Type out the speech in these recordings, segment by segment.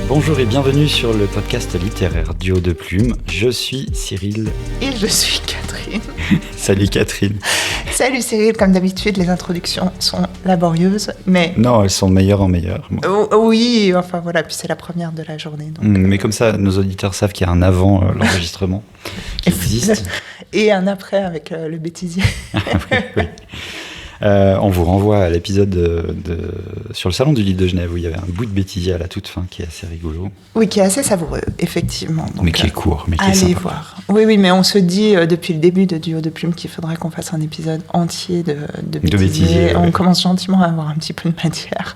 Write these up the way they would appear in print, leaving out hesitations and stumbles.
Bonjour et bienvenue sur le podcast littéraire du Haut de Plume. Je suis Cyril. Et je suis Catherine. Salut Catherine. Salut Cyril, comme d'habitude, les introductions sont laborieuses, mais... Non, elles sont de meilleures en meilleures. Oui, enfin voilà, puis c'est la première de la journée. Donc, mais comme ça, nos auditeurs savent qu'il y a un avant l'enregistrement qui existe. Et un après avec le bêtisier. Oui. On vous renvoie à l'épisode sur le salon du livre de Genève où il y avait un bout de bêtisier à la toute fin qui est assez rigolo. Oui, qui est assez savoureux, effectivement. Donc, mais qui est court, mais qui est allez sympa. Voir. Oui, mais on se dit depuis le début de Duo de Plume qu'il faudrait qu'on fasse un épisode entier de bêtisier. On commence gentiment à avoir un petit peu de matière.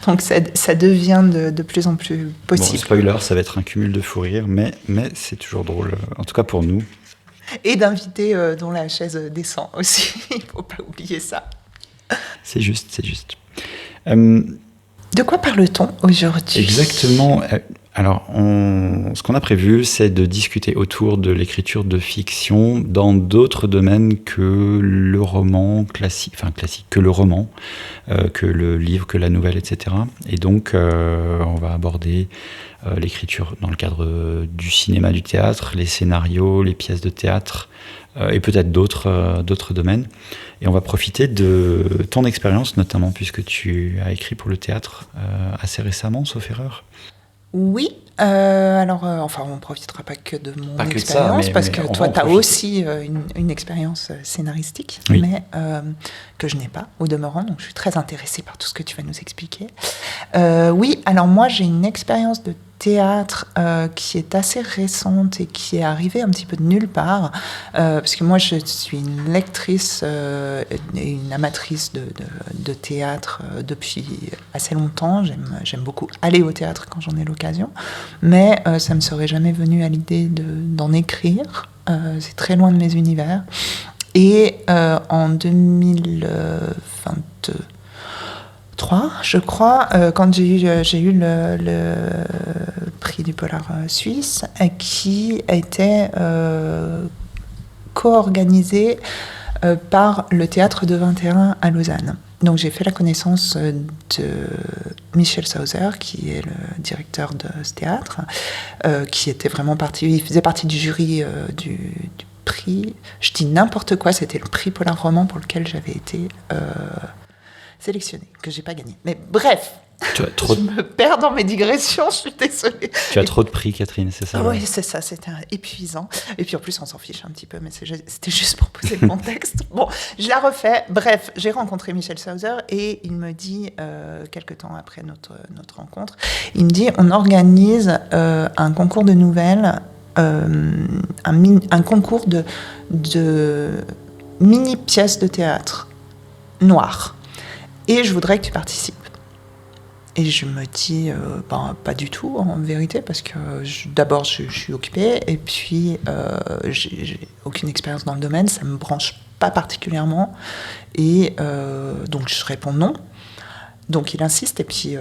Donc ça devient de plus en plus possible. Bon, spoiler, ça va être un cumul de fou rire, mais c'est toujours drôle, en tout cas pour nous. Et d'invités dont la chaise descend aussi, il ne faut pas oublier ça. C'est juste. De quoi parle-t-on aujourd'hui ? Exactement. Alors, ce qu'on a prévu, c'est de discuter autour de l'écriture de fiction dans d'autres domaines que le roman classique, que le roman, que le livre, que la nouvelle, etc. Et donc, on va aborder l'écriture dans le cadre du cinéma, du théâtre, les scénarios, les pièces de théâtre, et peut-être d'autres domaines. Et on va profiter de ton expérience, notamment puisque tu as écrit pour le théâtre assez récemment, sauf erreur. Oui, on ne profitera pas que de mon expérience, parce que toi, tu as aussi une expérience scénaristique, oui. Mais que je n'ai pas, au demeurant, donc je suis très intéressée par tout ce que tu vas nous expliquer. Oui, alors moi, j'ai une expérience de théâtre qui est assez récente et qui est arrivée un petit peu de nulle part, parce que moi, je suis une lectrice et une amatrice de théâtre depuis assez longtemps. J'aime beaucoup aller au théâtre quand j'en ai l'occasion, mais ça ne me serait jamais venu à l'idée d'en écrire. C'est très loin de mes univers. Et en 2023, je crois, quand j'ai eu le prix du Polar suisse, qui a été co-organisé par le Théâtre de 21 à Lausanne. Donc j'ai fait la connaissance de Michel Sauser, qui est le directeur de ce théâtre, qui était vraiment il faisait partie du jury du prix, je dis n'importe quoi, c'était le prix Polar Roman pour lequel j'avais été sélectionnée, que j'ai pas gagné. Mais bref, je me perds dans mes digressions, je suis désolée. Tu as trop de prix, Catherine, c'est ça? Oui, c'est ça, c'était épuisant. Et puis en plus, on s'en fiche un petit peu, mais c'était juste pour poser le contexte. Bon, je la refais. Bref, j'ai rencontré Michel Sauser et il me dit, quelques temps après notre rencontre, il me dit, on organise un concours de nouvelles, un concours de mini-pièces de théâtre noires. Et je voudrais que tu participes. Et je me dis, pas du tout en vérité, parce que d'abord je suis occupée, et puis j'ai aucune expérience dans le domaine, ça ne me branche pas particulièrement, et donc je réponds non. Donc il insiste, et puis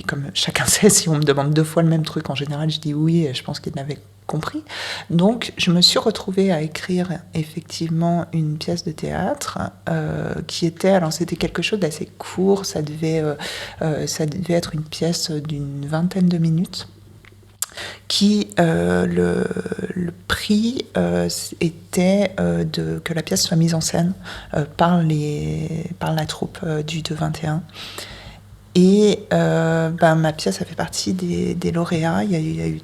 comme chacun sait, si on me demande 2 fois le même truc, en général je dis oui, et je pense qu'il n'avait compris. Donc je me suis retrouvée à écrire effectivement une pièce de théâtre qui était, alors c'était quelque chose d'assez court, ça devait être une pièce d'une 20aine de minutes, qui le prix était que la pièce soit mise en scène par la troupe du 2-21. Et ma pièce a fait partie des lauréats. Il y a eu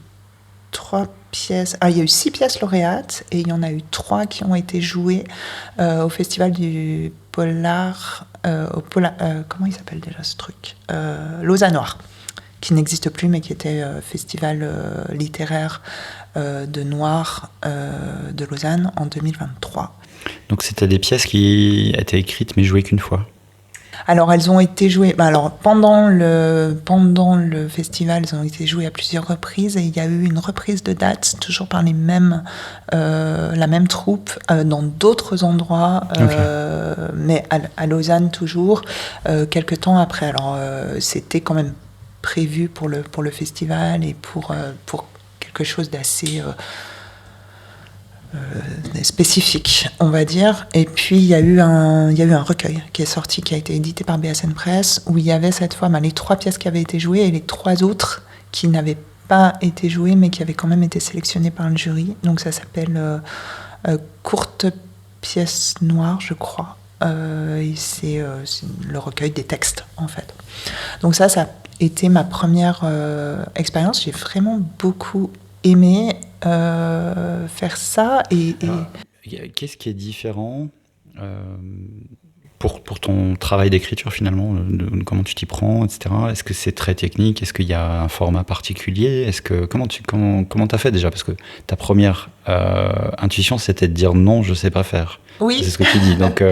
3 pièces. Il y a eu 6 pièces lauréates et il y en a eu 3 qui ont été jouées au festival du Polar. Comment il s'appelle déjà ce truc ? Lausannoir, qui n'existe plus mais qui était festival littéraire de noir de Lausanne en 2023. Donc c'était des pièces qui étaient écrites mais jouées qu'une fois ? Alors, elles ont été jouées. Alors, pendant le festival, elles ont été jouées à plusieurs reprises et il y a eu une reprise de date, toujours par la même troupe, dans d'autres endroits, mais à Lausanne toujours, quelques temps après. Alors, c'était quand même prévu pour le festival et pour quelque chose d'assez spécifique, on va dire. Et puis il y a eu un recueil qui est sorti, qui a été édité par BSN Press, où il y avait cette fois les 3 pièces qui avaient été jouées et les 3 autres qui n'avaient pas été jouées mais qui avaient quand même été sélectionnées par le jury. Donc ça s'appelle Courte pièce noire, je crois. Et c'est le recueil des textes, en fait. Donc ça a été ma première expérience. J'ai vraiment beaucoup aimé faire ça. Qu'est-ce qui est différent pour ton travail d'écriture, finalement, comment tu t'y prends, etc. Est-ce que c'est très technique? Est-ce qu'il y a un format particulier? Comment t'as fait déjà? Parce que ta première intuition, c'était de dire non, je sais pas faire. Oui. C'est ce que tu dis. Donc,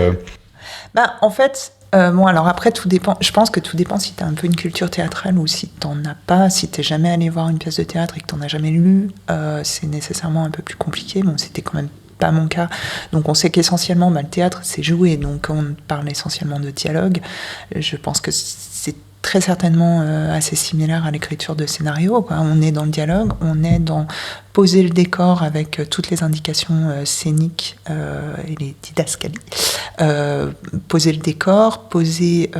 en fait, alors après, tout dépend. Je pense que tout dépend si tu as un peu une culture théâtrale ou si tu n'en as pas. Si tu n'es jamais allé voir une pièce de théâtre et que tu n'en as jamais lu, c'est nécessairement un peu plus compliqué. Bon, c'était quand même pas mon cas. Donc on sait qu'essentiellement, le théâtre, c'est jouer. Donc on parle essentiellement de dialogue. Je pense que c'est très certainement assez similaire à l'écriture de scénario, quoi. On est dans le dialogue, on est dans poser le décor avec toutes les indications scéniques et les didascalies. Poser le décor, poser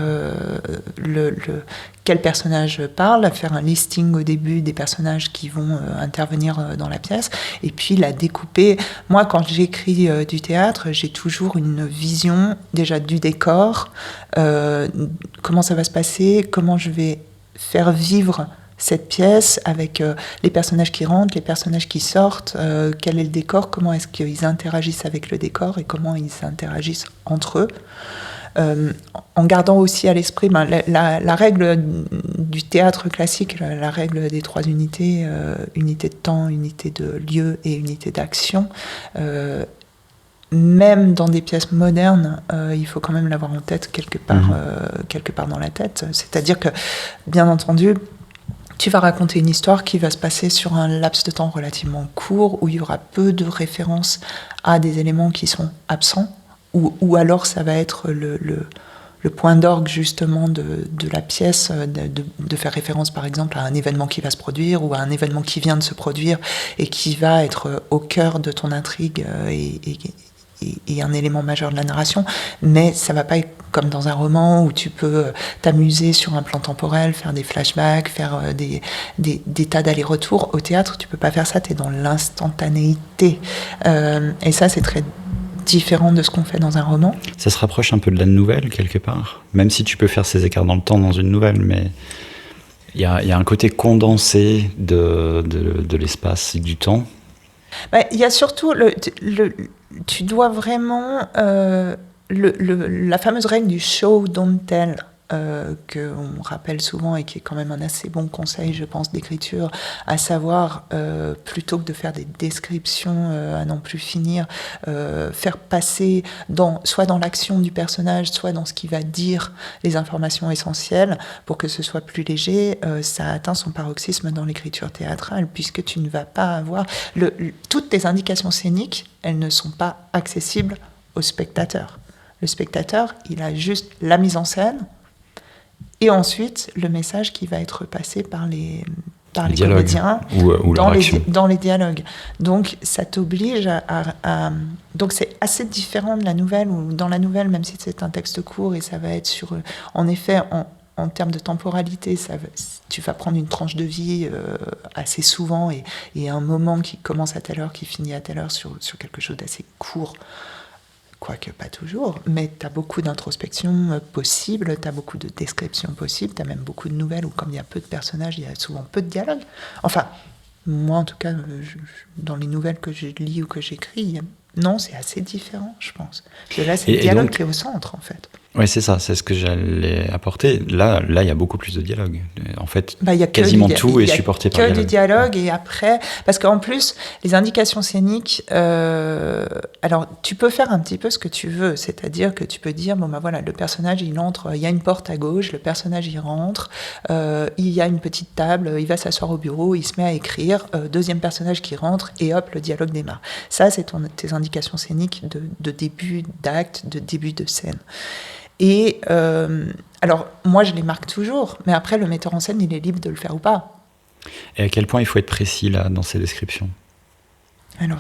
quel personnage parle, faire un listing au début des personnages qui vont intervenir dans la pièce, et puis la découper. Moi, quand j'écris du théâtre, j'ai toujours une vision déjà du décor, comment ça va se passer, comment je vais faire vivre cette pièce avec les personnages qui rentrent, les personnages qui sortent, quel est le décor, comment est-ce qu'ils interagissent avec le décor et comment ils interagissent entre eux. En gardant aussi à l'esprit la règle du théâtre classique, la règle des 3 unités, unité de temps, unité de lieu et unité d'action. Même dans des pièces modernes, il faut quand même l'avoir en tête quelque part dans la tête. C'est-à-dire que, bien entendu, tu vas raconter une histoire qui va se passer sur un laps de temps relativement court, où il y aura peu de références à des éléments qui sont absents, ou alors ça va être le point d'orgue justement de la pièce, de faire référence par exemple à un événement qui va se produire ou à un événement qui vient de se produire et qui va être au cœur de ton intrigue et un élément majeur de la narration, mais ça va pas être comme dans un roman où tu peux t'amuser sur un plan temporel, faire des flashbacks, faire des tas d'allers-retours. Au théâtre, tu peux pas faire ça, tu es dans l'instantanéité. Et ça, c'est très différent de ce qu'on fait dans un roman. Ça se rapproche un peu de la nouvelle, quelque part, même si tu peux faire ces écarts dans le temps dans une nouvelle, mais il y a un côté condensé de l'espace et du temps. Il y a surtout tu dois vraiment la fameuse règle du show don't tell, qu'on rappelle souvent et qui est quand même un assez bon conseil, je pense, d'écriture, à savoir, plutôt que de faire des descriptions à n'en plus finir, faire passer soit dans l'action du personnage, soit dans ce qu'il va dire, les informations essentielles, pour que ce soit plus léger. Ça atteint son paroxysme dans l'écriture théâtrale, puisque tu ne vas pas avoir... toutes tes indications scéniques, elles ne sont pas accessibles au spectateur. Le spectateur, il a juste la mise en scène, et ensuite le message qui va être passé par les comédiens ou dans les dialogues. Donc ça t'oblige à... Donc c'est assez différent de la nouvelle, où dans la nouvelle, même si c'est un texte court, et ça va être sur... En effet, en termes de temporalité, tu vas prendre une tranche de vie assez souvent, et un moment qui commence à telle heure, qui finit à telle heure, sur quelque chose d'assez court. Quoique pas toujours, mais tu as beaucoup d'introspection possible, tu as beaucoup de descriptions possibles, tu as même beaucoup de nouvelles où, comme il y a peu de personnages, il y a souvent peu de dialogue. Enfin, moi en tout cas, dans les nouvelles que je lis ou que j'écris, non, c'est assez différent, je pense. Parce que là, c'est le dialogue qui est au centre, en fait. Oui, c'est ça, c'est ce que j'allais apporter. Là, il y a beaucoup plus de dialogue. En fait, Il y a quasiment tout est supporté par le dialogue. Que du dialogue, et après, parce qu'en plus, les indications scéniques, alors tu peux faire un petit peu ce que tu veux, c'est-à-dire que tu peux dire, bon ben voilà, le personnage il entre, il y a une porte à gauche, le personnage il rentre, il y a une petite table, il va s'asseoir au bureau, il se met à écrire, deuxième personnage qui rentre, et hop, le dialogue démarre. Ça, c'est tes indications scéniques de début d'acte, de début de scène. Et alors, moi, je les marque toujours, mais après, le metteur en scène, il est libre de le faire ou pas. Et à quel point il faut être précis là dans ces descriptions? Alors,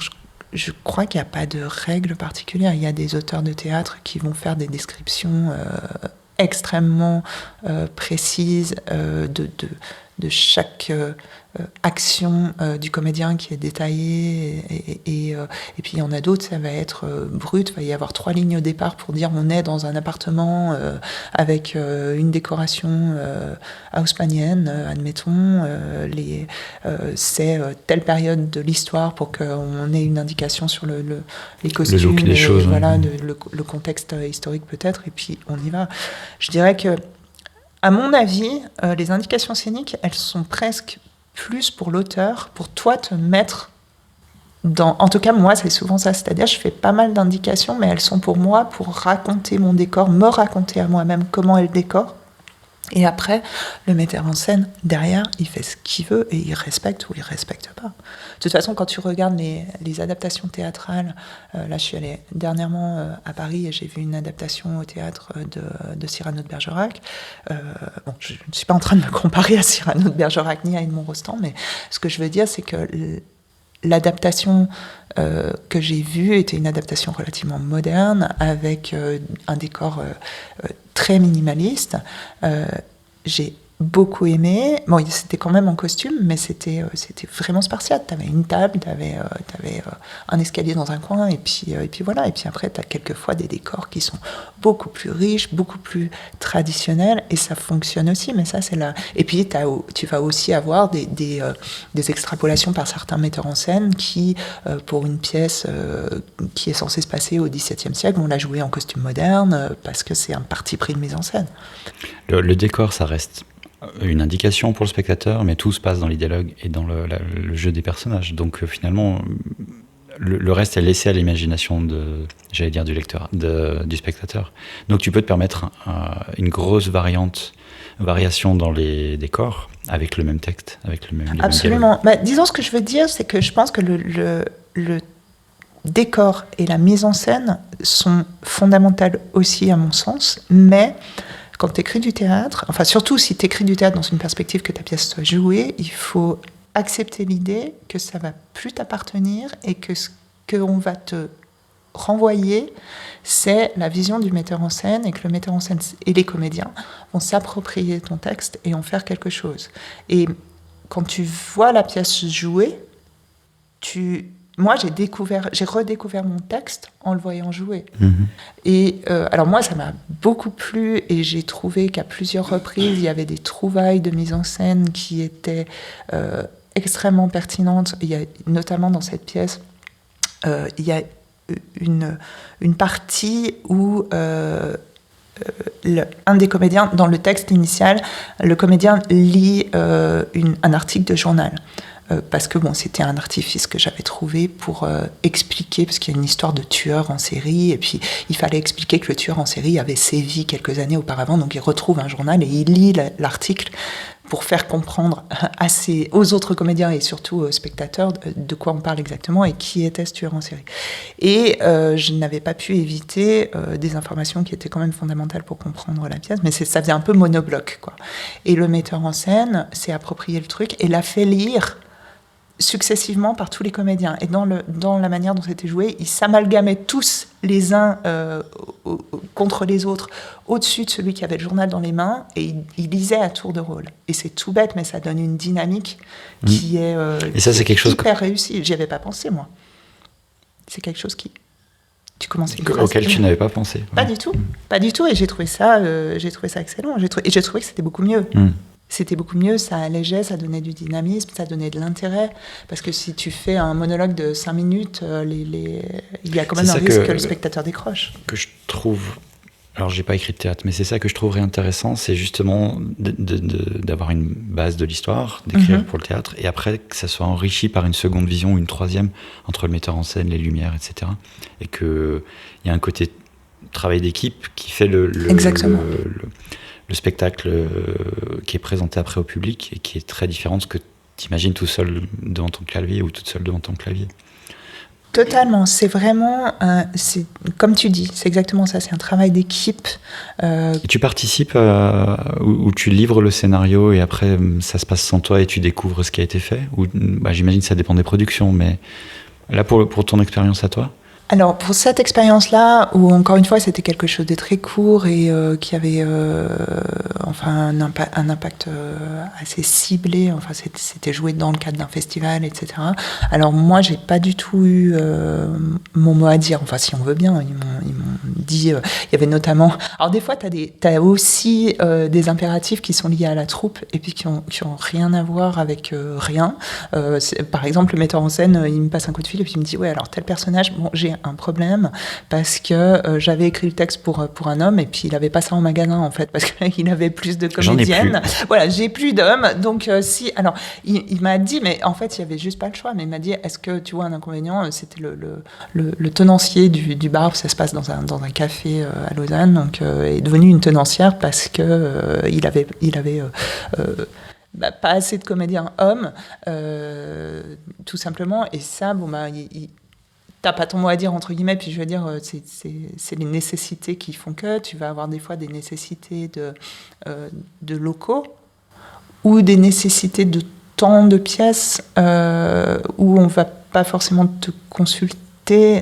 je crois qu'il n'y a pas de règle particulière. Il y a des auteurs de théâtre qui vont faire des descriptions extrêmement précises de chaque action du comédien qui est détaillée, et puis il y en a d'autres, ça va être brut, il va y avoir 3 lignes au départ pour dire on est dans un appartement avec une décoration haussmannienne, admettons, c'est telle période de l'histoire pour qu'on ait une indication sur les costumes, le look des choses, voilà, le contexte historique peut-être, et puis on y va. Je dirais que, à mon avis, les indications scéniques, elles sont presque plus pour l'auteur, pour toi te mettre dans... En tout cas, moi, c'est souvent ça. C'est-à-dire, je fais pas mal d'indications, mais elles sont pour moi, pour raconter mon décor, me raconter à moi-même comment est le décor. Et après, le metteur en scène, derrière, il fait ce qu'il veut et il respecte ou il respecte pas. De toute façon, quand tu regardes les adaptations théâtrales, là, je suis allée dernièrement à Paris et j'ai vu une adaptation au théâtre de Cyrano de Bergerac. Bon, je ne suis pas en train de me comparer à Cyrano de Bergerac ni à Edmond Rostand, mais ce que je veux dire, c'est que l'adaptation que j'ai vue était une adaptation relativement moderne, avec un décor très minimaliste. J'ai beaucoup aimé. Bon, c'était quand même en costume, mais c'était vraiment spartiate. T'avais une table, t'avais un escalier dans un coin, et puis voilà. Et puis après, t'as quelquefois des décors qui sont beaucoup plus riches, beaucoup plus traditionnels, et ça fonctionne aussi. Mais ça, c'est là. Et puis, tu vas aussi avoir des extrapolations par certains metteurs en scène qui, pour une pièce qui est censée se passer au XVIIe siècle, vont la jouer en costume moderne, parce que c'est un parti pris de mise en scène. Le décor, ça reste une indication pour le spectateur, mais tout se passe dans les dialogues et dans le jeu des personnages. Donc finalement, le reste est laissé à l'imagination du lecteur, du spectateur. Donc tu peux te permettre une grosse variation dans les décors avec le même texte, avec le même Absolument. Disons, ce que je veux dire, c'est que je pense que le décor et la mise en scène sont fondamentales aussi, à mon sens, mais quand tu écris du théâtre, enfin surtout si tu écris du théâtre dans une perspective que ta pièce soit jouée, il faut accepter l'idée que ça va plus t'appartenir et que ce qu'on va te renvoyer, c'est la vision du metteur en scène, et que le metteur en scène et les comédiens vont s'approprier ton texte et en faire quelque chose. Et quand tu vois la pièce jouer, moi, j'ai redécouvert mon texte en le voyant jouer. Mmh. Et alors moi, ça m'a beaucoup plu, et j'ai trouvé qu'à plusieurs reprises, il y avait des trouvailles de mise en scène qui étaient extrêmement pertinentes. Il y a, notamment dans cette pièce, il y a une partie où un des comédiens, dans le texte initial, le comédien lit un article de journal. Parce que c'était un artifice que j'avais trouvé pour expliquer, parce qu'il y a une histoire de tueur en série, et puis il fallait expliquer que le tueur en série avait sévi quelques années auparavant, donc il retrouve un journal et il lit l'article pour faire comprendre aux autres comédiens et surtout aux spectateurs de quoi on parle exactement et qui était ce tueur en série. Et je n'avais pas pu éviter des informations qui étaient quand même fondamentales pour comprendre la pièce, mais ça faisait un peu monobloc, quoi. Et le metteur en scène s'est approprié le truc et l'a fait lire successivement par tous les comédiens. Et dans la manière dont c'était joué, ils s'amalgamaient tous les uns contre les autres au-dessus de celui qui avait le journal dans les mains, et ils lisaient à tour de rôle. Et c'est tout bête, mais ça donne une dynamique qui est, et ça, c'est quelque chose hyper réussi. J'y avais pas pensé, moi. C'est quelque chose qui... Tu commençais auquel tu n'avais pas pensé. Pas du tout. Pas du tout. Et j'ai trouvé ça excellent. Et j'ai trouvé que c'était beaucoup mieux. C'était beaucoup mieux, ça allégeait, ça donnait du dynamisme, ça donnait de l'intérêt. Parce que si tu fais un monologue de 5 minutes, il y a quand même un risque que le spectateur décroche. Que je trouve Alors, j'ai pas écrit de théâtre, mais c'est ça que je trouverais intéressant, c'est justement d'avoir une base de l'histoire, d'écrire pour le théâtre, et après que ça soit enrichi par une seconde vision ou une troisième entre le metteur en scène, les lumières, etc. Et qu'il y a un côté travail d'équipe qui fait le spectacle qui est présenté après au public et qui est très différent de ce que tu imagines tout seul devant ton clavier ou toute seule devant ton clavier. Totalement, c'est vraiment, c'est, comme tu dis, c'est exactement ça, c'est un travail d'équipe. Et tu participes ou tu livres le scénario et après ça se passe sans toi et tu découvres ce qui a été fait ou, j'imagine que ça dépend des productions, mais là pour ton expérience à toi? Alors, pour cette expérience-là, où encore une fois, c'était quelque chose de très court et qui avait un impact assez ciblé, enfin, c'était joué dans le cadre d'un festival, etc. Alors, moi, j'ai pas du tout eu mon mot à dire, enfin, si on veut bien, ils m'ont dit, il y avait notamment... Alors, des fois, t'as aussi des impératifs qui sont liés à la troupe et puis qui ont rien à voir avec rien. Par exemple, le metteur en scène, il me passe un coup de fil et puis il me dit, ouais, alors tel personnage, bon, j'ai un problème parce que j'avais écrit le texte pour un homme et puis il avait pas ça en magasin en fait parce qu'il avait plus de comédiennes. Voilà, j'ai plus d'hommes. Donc si, alors il m'a dit, mais en fait il y avait juste pas le choix. Mais il m'a dit, est-ce que tu vois un inconvénient? C'était le tenancier du bar, ça se passe dans un café à Lausanne, donc est devenu une tenancière parce que il avait pas assez de comédiens hommes, tout simplement. Et ça, t'as pas ton mot à dire, entre guillemets, puis je veux dire, c'est les nécessités qui font que tu vas avoir des fois des nécessités de locaux ou des nécessités de temps de pièces où on va pas forcément te consulter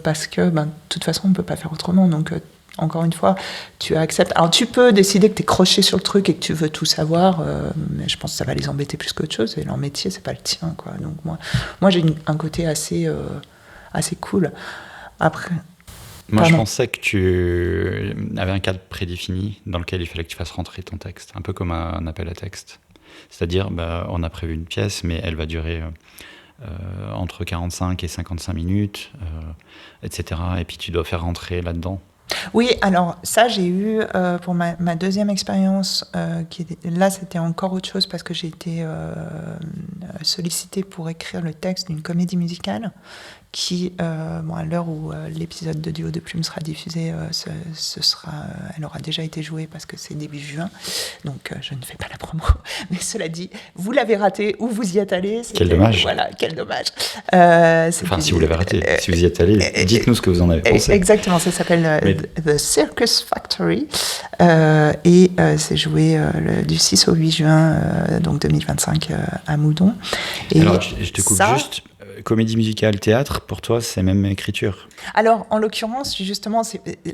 parce que, de toute façon, on peut pas faire autrement. Donc, encore une fois, tu acceptes. Alors, tu peux décider que tu es croché sur le truc et que tu veux tout savoir, mais je pense que ça va les embêter plus qu'autre chose. Et leur métier, c'est pas le tien, quoi. Donc, moi j'ai un côté assez cool. Après... Moi, je pensais que tu avais un cadre prédéfini dans lequel il fallait que tu fasses rentrer ton texte, un peu comme un appel à texte. C'est-à-dire, on a prévu une pièce, mais elle va durer entre 45 et 55 minutes, etc. Et puis tu dois faire rentrer là-dedans. Oui, alors ça j'ai eu pour ma deuxième expérience, là c'était encore autre chose parce que j'ai été sollicitée pour écrire le texte d'une comédie musicale qui, à l'heure où l'épisode de Duo de Plume sera diffusé, elle aura déjà été jouée parce que c'est début juin, donc je ne fais pas la promo. Mais cela dit, vous l'avez raté ou vous y êtes allé. Quel dommage. Voilà, quel dommage. Si vous l'avez raté, si vous y êtes allé, dites-nous ce que vous en avez pensé. Exactement, ça s'appelle The Circus Factory et c'est joué du 6 au 8 juin donc 2025 à Moudon. Et alors, je te coupe juste. Comédie musicale, théâtre, pour toi, c'est même écriture? Alors, en l'occurrence, justement,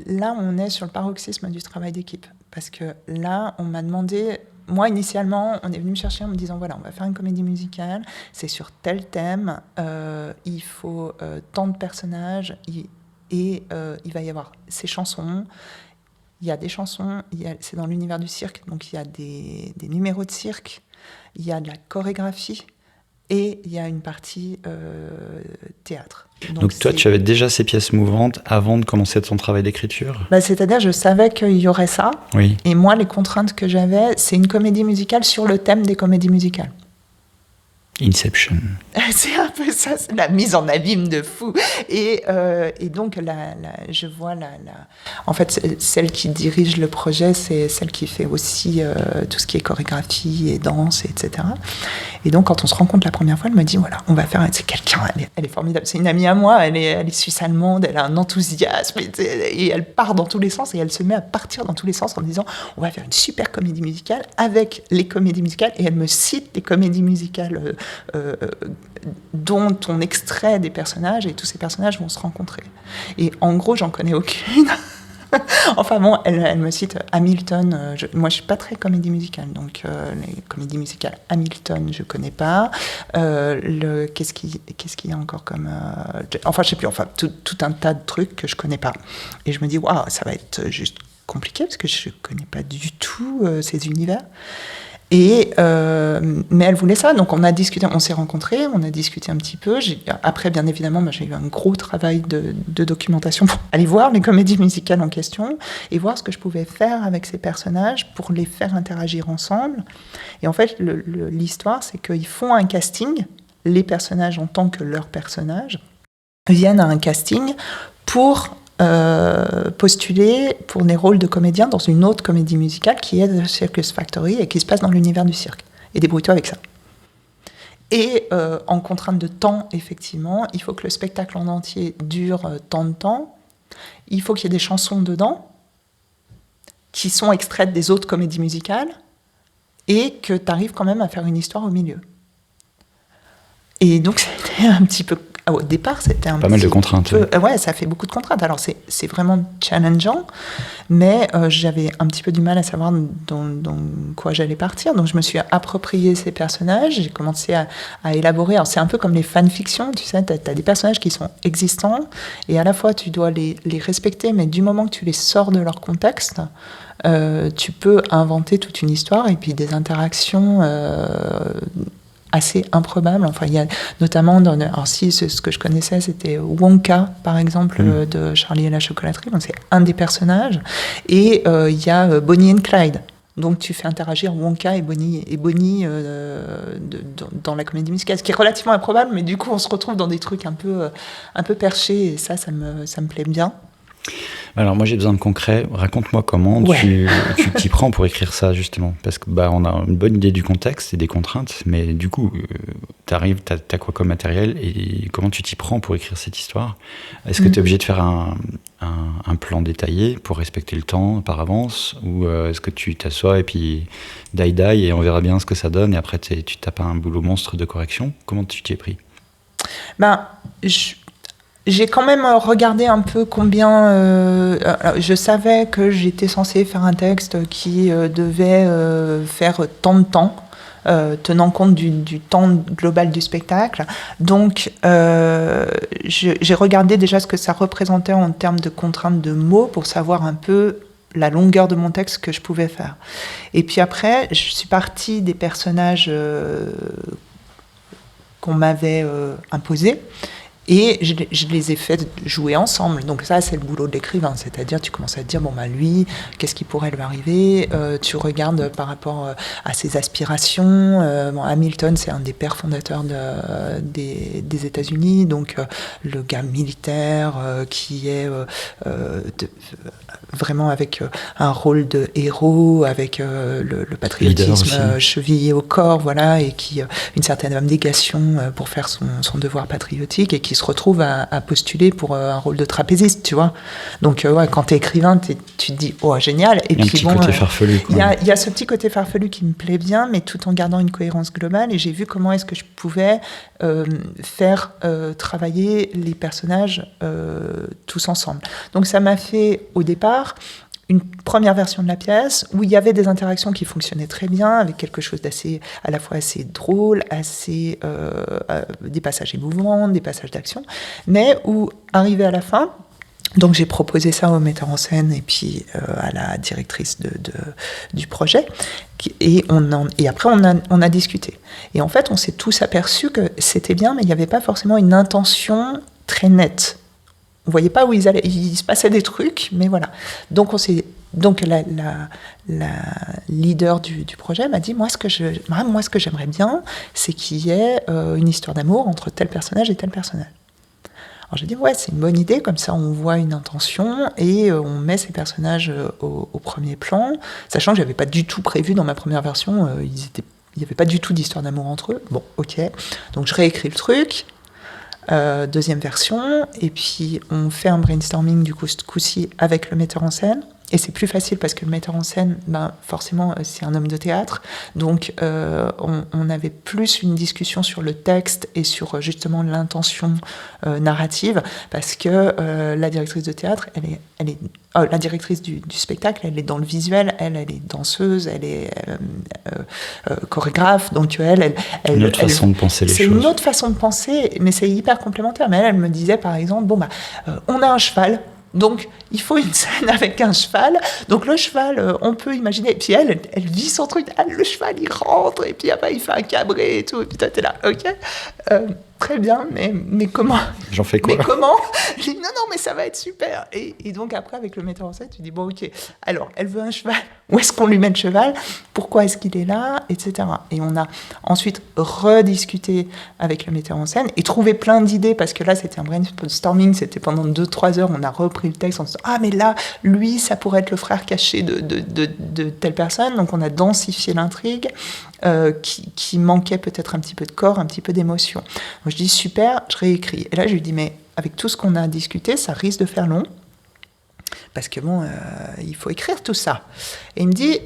là, on est sur le paroxysme du travail d'équipe. Parce que là, on m'a demandé... Moi, initialement, on est venu me chercher en me disant, voilà, on va faire une comédie musicale, c'est sur tel thème, il faut tant de personnages, et il va y avoir ces chansons. Il y a des chansons, c'est dans l'univers du cirque, donc il y a des numéros de cirque, il y a de la chorégraphie, et il y a une partie théâtre. Donc toi, tu avais déjà ces pièces mouvantes avant de commencer ton travail d'écriture? C'est-à-dire, je savais qu'il y aurait ça. Oui. Et moi, les contraintes que j'avais, c'est une comédie musicale sur le thème des comédies musicales. Inception. C'est un peu ça, c'est la mise en abîme de fou. Et donc, je vois en fait, celle qui dirige le projet, c'est celle qui fait aussi tout ce qui est chorégraphie et danse, etc. Et donc, quand on se rencontre la première fois, elle me dit, voilà, on va faire... C'est quelqu'un, elle est formidable. C'est une amie à moi, elle est suisse-allemande, elle a un enthousiasme, et elle part dans tous les sens, et elle se met à partir dans tous les sens en me disant, on va faire une super comédie musicale avec les comédies musicales, et elle me cite les comédies musicales dont on extrait des personnages, et tous ces personnages vont se rencontrer. Et en gros, j'en connais aucune. Enfin bon, elle me cite Hamilton. Moi, je suis pas très comédie musicale, donc les comédies musicales Hamilton, je connais pas. Qu'est-ce qu'il y a encore comme enfin, je sais plus. Enfin, tout un tas de trucs que je connais pas. Et je me dis, waouh, ça va être juste compliqué parce que je connais pas du tout ces univers. Mais elle voulait ça, donc on a discuté, on s'est rencontrés, on a discuté un petit peu. Après, bien évidemment, j'ai eu un gros travail de documentation pour aller voir les comédies musicales en question et voir ce que je pouvais faire avec ces personnages pour les faire interagir ensemble. Et en fait, l'histoire, c'est qu'ils font un casting, les personnages en tant que leurs personnages viennent à un casting pour postuler pour des rôles de comédiens dans une autre comédie musicale qui est The Circus Factory et qui se passe dans l'univers du cirque. Et débrouille-toi avec ça. Et en contrainte de temps, effectivement, il faut que le spectacle en entier dure tant de temps. Il faut qu'il y ait des chansons dedans qui sont extraites des autres comédies musicales et que tu arrives quand même à faire une histoire au milieu. Et donc, c'était un petit peu... Au départ, c'était pas mal de contraintes. Ouais, ça fait beaucoup de contraintes. Alors, c'est vraiment challengeant, mais j'avais un petit peu du mal à savoir dans quoi j'allais partir. Donc, je me suis approprié ces personnages. J'ai commencé à élaborer. Alors, c'est un peu comme les fanfictions, tu sais. T'as des personnages qui sont existants et à la fois, tu dois les respecter, mais du moment que tu les sors de leur contexte, tu peux inventer toute une histoire et puis des interactions... assez improbable. Enfin, il y a notamment alors si ce que je connaissais, c'était Wonka, par exemple, de Charlie et la chocolaterie. Donc c'est un des personnages. Et il y a Bonnie and Clyde. Donc tu fais interagir Wonka et Bonnie dans la comédie musicale, ce qui est relativement improbable, mais du coup on se retrouve dans des trucs un peu perchés, et ça me plaît bien. Alors moi j'ai besoin de concret, raconte-moi comment tu t'y prends pour écrire ça justement, parce que on a une bonne idée du contexte et des contraintes, mais du coup t'as quoi comme matériel et comment tu t'y prends pour écrire cette histoire? Est-ce que tu es obligé de faire un plan détaillé pour respecter le temps par avance, ou est-ce que tu t'assois et puis die et on verra bien ce que ça donne et après tu tapes un boulot monstre de correction? Comment tu t'y es pris? J'ai quand même regardé un peu combien... je savais que j'étais censée faire un texte qui devait faire tant de temps, tenant compte du temps global du spectacle. Donc, j'ai regardé déjà ce que ça représentait en termes de contraintes de mots pour savoir un peu la longueur de mon texte que je pouvais faire. Et puis après, je suis partie des personnages qu'on m'avait imposés. Et je les ai fait jouer ensemble. Donc ça, c'est le boulot de l'écrivain. C'est-à-dire, tu commences à te dire, lui, qu'est-ce qui pourrait lui arriver? Tu regardes par rapport à ses aspirations. Hamilton, c'est un des pères fondateurs des États-Unis. Donc, le gars militaire qui est vraiment avec un rôle de héros, avec le patriotisme chevillé au corps, voilà, et qui une certaine abnégation pour faire son devoir patriotique, et qui se retrouve à postuler pour un rôle de trapéziste, tu vois. Donc, quand t'es écrivain, tu te dis, oh, génial. Et puis, un petit côté farfelu. Il y a ce petit côté farfelu qui me plaît bien, mais tout en gardant une cohérence globale. Et j'ai vu comment est-ce que je pouvais faire travailler les personnages tous ensemble. Donc, ça m'a fait, au départ, une première version de la pièce où il y avait des interactions qui fonctionnaient très bien, avec quelque chose d'assez, à la fois assez drôle, assez des passages émouvants, des passages d'action, mais où, arrivé à la fin, donc j'ai proposé ça au metteur en scène et puis à la directrice du projet, et après on a discuté. Et en fait, on s'est tous aperçus que c'était bien, mais il n'y avait pas forcément une intention très nette. On voyait pas où ils allaient. Il se passait des trucs, mais voilà. Donc la leader du projet m'a dit, moi ce que j'aimerais bien, c'est qu'il y ait une histoire d'amour entre tel personnage et tel personnage. Alors j'ai dit, ouais, c'est une bonne idée, comme ça on voit une intention et on met ces personnages au premier plan, sachant que j'avais pas du tout prévu dans ma première version, il n'y avait pas du tout d'histoire d'amour entre eux. Bon, ok. Donc je réécris le truc. Deuxième version, et puis on fait un brainstorming du coup ce coup-ci avec le metteur en scène, et c'est plus facile parce que le metteur en scène, forcément c'est un homme de théâtre, donc on avait plus une discussion sur le texte et sur justement l'intention narrative, parce que la directrice de théâtre, elle est la directrice du spectacle, elle est dans le visuel, elle est danseuse, elle est chorégraphe, donc elle une autre façon de penser les choses. C'est une autre façon de penser, mais c'est hyper complémentaire. Mais elle me disait par exemple, on a un cheval, Donc, il faut une scène avec un cheval. Donc, le cheval, on peut imaginer. Et puis, elle vit son truc. Le cheval, il rentre. Et puis, après, il fait un cabré et tout. Et puis, toi, t'es là. OK. Très bien, mais comment? J'en fais quoi? Mais comment? Je dis non, mais ça va être super. Et donc après, avec le metteur en scène, tu dis bon, ok. Alors, elle veut un cheval. Où est-ce qu'on lui met le cheval? Pourquoi est-ce qu'il est là? Etc. Et on a ensuite rediscuté avec le metteur en scène et trouvé plein d'idées parce que là, c'était un brainstorming. C'était pendant 2-3 heures. On a repris le texte en se disant ah, mais là, lui, ça pourrait être le frère caché de telle personne. Donc, on a densifié l'intrigue. Qui manquait peut-être un petit peu de corps, un petit peu d'émotion. Donc je dis super, je réécris. Et là je lui dis mais avec tout ce qu'on a discuté, ça risque de faire long parce que bon, il faut écrire tout ça. Et il me dit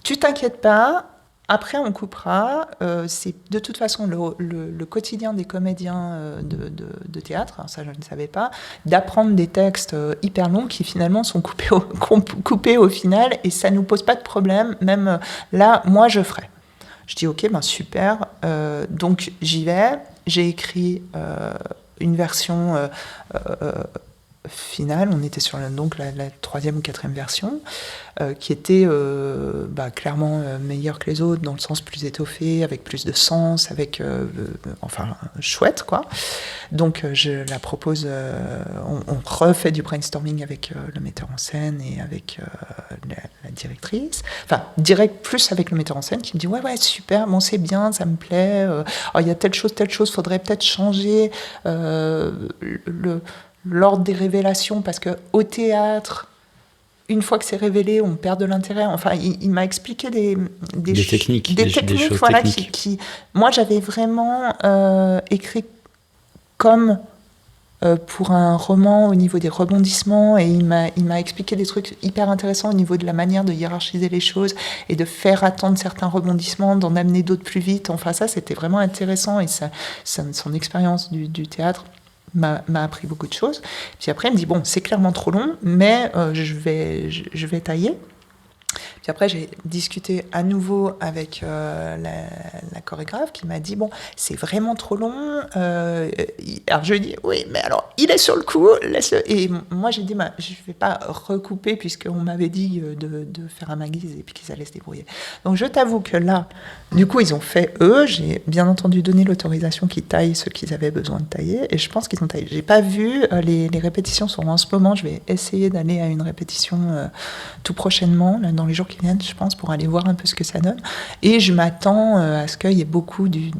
tu t'inquiètes pas, après on coupera. C'est de toute façon le quotidien des comédiens de théâtre, ça je ne savais pas, d'apprendre des textes hyper longs qui finalement sont coupés au final et ça nous pose pas de problème. Même là, moi je ferai. Je dis ok, ben super. Donc j'y vais. J'ai écrit une version finale. On était sur donc la 3e ou 4e version, qui était clairement meilleure que les autres, dans le sens plus étoffé, avec plus de sens, avec enfin chouette quoi. Donc je la propose. On refait du brainstorming avec le metteur en scène et avec la directrice. Enfin direct plus avec le metteur en scène qui me dit ouais super, bon c'est bien, ça me plaît. Il y a telle chose, faudrait peut-être changer l'ordre des révélations, parce qu'au théâtre, une fois que c'est révélé, on perd de l'intérêt. Enfin, il m'a expliqué des techniques, des choses voilà, techniques. Qui, moi, j'avais vraiment écrit comme pour un roman au niveau des rebondissements, et il m'a expliqué des trucs hyper intéressants au niveau de la manière de hiérarchiser les choses et de faire attendre certains rebondissements, d'en amener d'autres plus vite. Enfin, ça, c'était vraiment intéressant, et son expérience du théâtre m'a appris beaucoup de choses. Puis après, il me dit, bon, c'est clairement trop long, mais je vais tailler. Puis après, j'ai discuté à nouveau avec la chorégraphe qui m'a dit, bon, c'est vraiment trop long. Alors, je lui ai dit, oui, mais alors, il est sur le coup, laisse-le. Et moi, j'ai dit, je ne vais pas recouper puisqu'on m'avait dit de faire à ma guise et puis qu'ils allaient se débrouiller. Donc, je t'avoue que là, du coup, ils ont fait eux. J'ai bien entendu donné l'autorisation qu'ils taillent ce qu'ils avaient besoin de tailler. Et je pense qu'ils ont taillé. Je n'ai pas vu. Les répétitions sont en ce moment. Je vais essayer d'aller à une répétition tout prochainement, là, dans les jours qui viennent, je pense, pour aller voir un peu ce que ça donne. Et je m'attends à ce qu'il y ait beaucoup de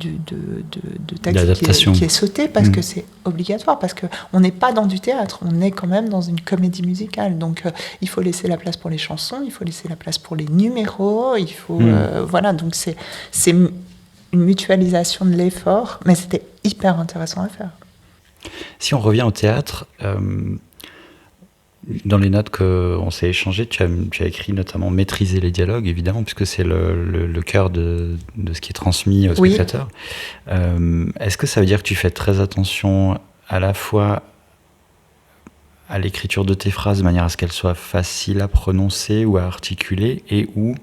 texte qui est sauté, parce que c'est obligatoire, parce qu'on n'est pas dans du théâtre, on est quand même dans une comédie musicale. Donc, il faut laisser la place pour les chansons, il faut laisser la place pour les numéros, il faut... voilà, donc c'est une mutualisation de l'effort, mais c'était hyper intéressant à faire. Si on revient au théâtre... Dans les notes qu'on s'est échangées, tu as écrit notamment maîtriser les dialogues, évidemment, puisque c'est le cœur de ce qui est transmis aux spectateurs. Est-ce que ça veut dire que tu fais très attention à la fois à l'écriture de tes phrases de manière à ce qu'elles soient faciles à prononcer ou à articuler, et ou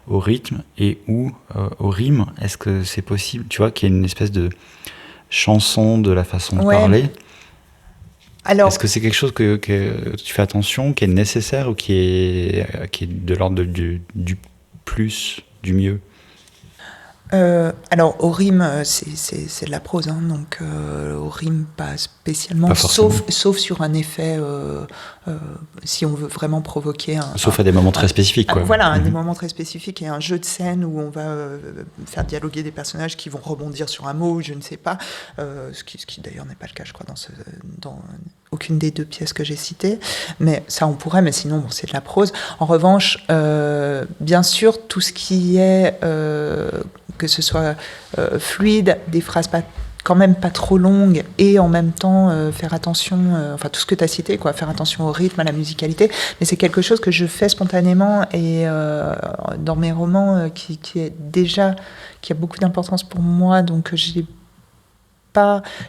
au rythme, et ou au rime? Est-ce que c'est possible, tu vois, qu'il y ait une espèce de chanson de la façon de parler? Alors, est-ce que c'est quelque chose que tu fais attention, qui est nécessaire, ou qui est de l'ordre du plus, du mieux? Alors, au rime, c'est de la prose, hein, donc au rime, pas spécialement, sauf sur un effet, si on veut vraiment provoquer sauf à des moments très spécifiques, quoi. Voilà, des moments très spécifiques, et un jeu de scène où on va faire dialoguer des personnages qui vont rebondir sur un mot, je ne sais pas, ce qui d'ailleurs n'est pas le cas, je crois, dans aucune des deux pièces que j'ai citées, mais ça on pourrait, mais sinon bon, c'est de la prose. En revanche, bien sûr, tout ce qui est que ce soit fluide, des phrases quand même pas trop longues, et en même temps faire attention, enfin tout ce que tu as cité, quoi, faire attention au rythme, à la musicalité, mais c'est quelque chose que je fais spontanément, et dans mes romans qui a beaucoup d'importance pour moi, donc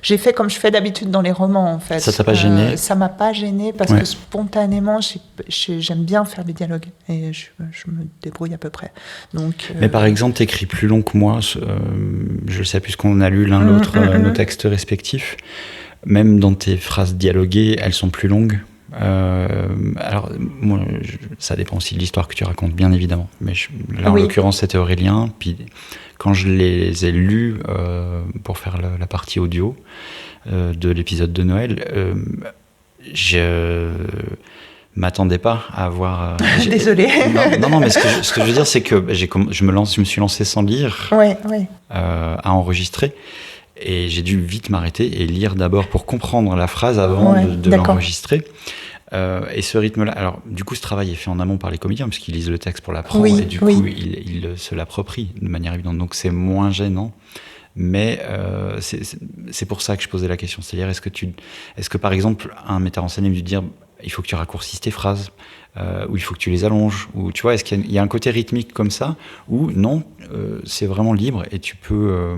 j'ai fait comme je fais d'habitude dans les romans, en fait. Ça t'a pas gêné? Ça m'a pas gêné, parce que spontanément, j'aime bien faire les dialogues, et je me débrouille à peu près. Donc, mais par exemple, t'écris plus long que moi, je le sais puisqu'on a lu l'un l'autre nos textes respectifs. Même dans tes phrases dialoguées, elles sont plus longues? Alors, moi, ça dépend aussi de l'histoire que tu racontes, bien évidemment. Mais là, en Oui. l'occurrence, c'était Aurélien. Puis, quand je les ai lus pour faire la partie audio de l'épisode de Noël, je m'attendais pas à avoir. Désolée. Non, mais ce que je veux dire, c'est que je me suis lancé sans lire Oui. à enregistrer. Et j'ai dû vite m'arrêter et lire d'abord pour comprendre la phrase avant de l'enregistrer. Et ce rythme-là, alors du coup, ce travail est fait en amont par les comédiens, parce qu'ils lisent le texte pour l'apprendre, et du coup, ils se l'approprient de manière évidente. Donc c'est moins gênant. Mais c'est pour ça que je posais la question. C'est-à-dire, est-ce que par exemple, un metteur en scène aime lui dire il faut que tu raccourcisses tes phrases, ou il faut que tu les allonges, ou tu vois, est-ce qu'il y a un côté rythmique comme ça, ou non, c'est vraiment libre et tu peux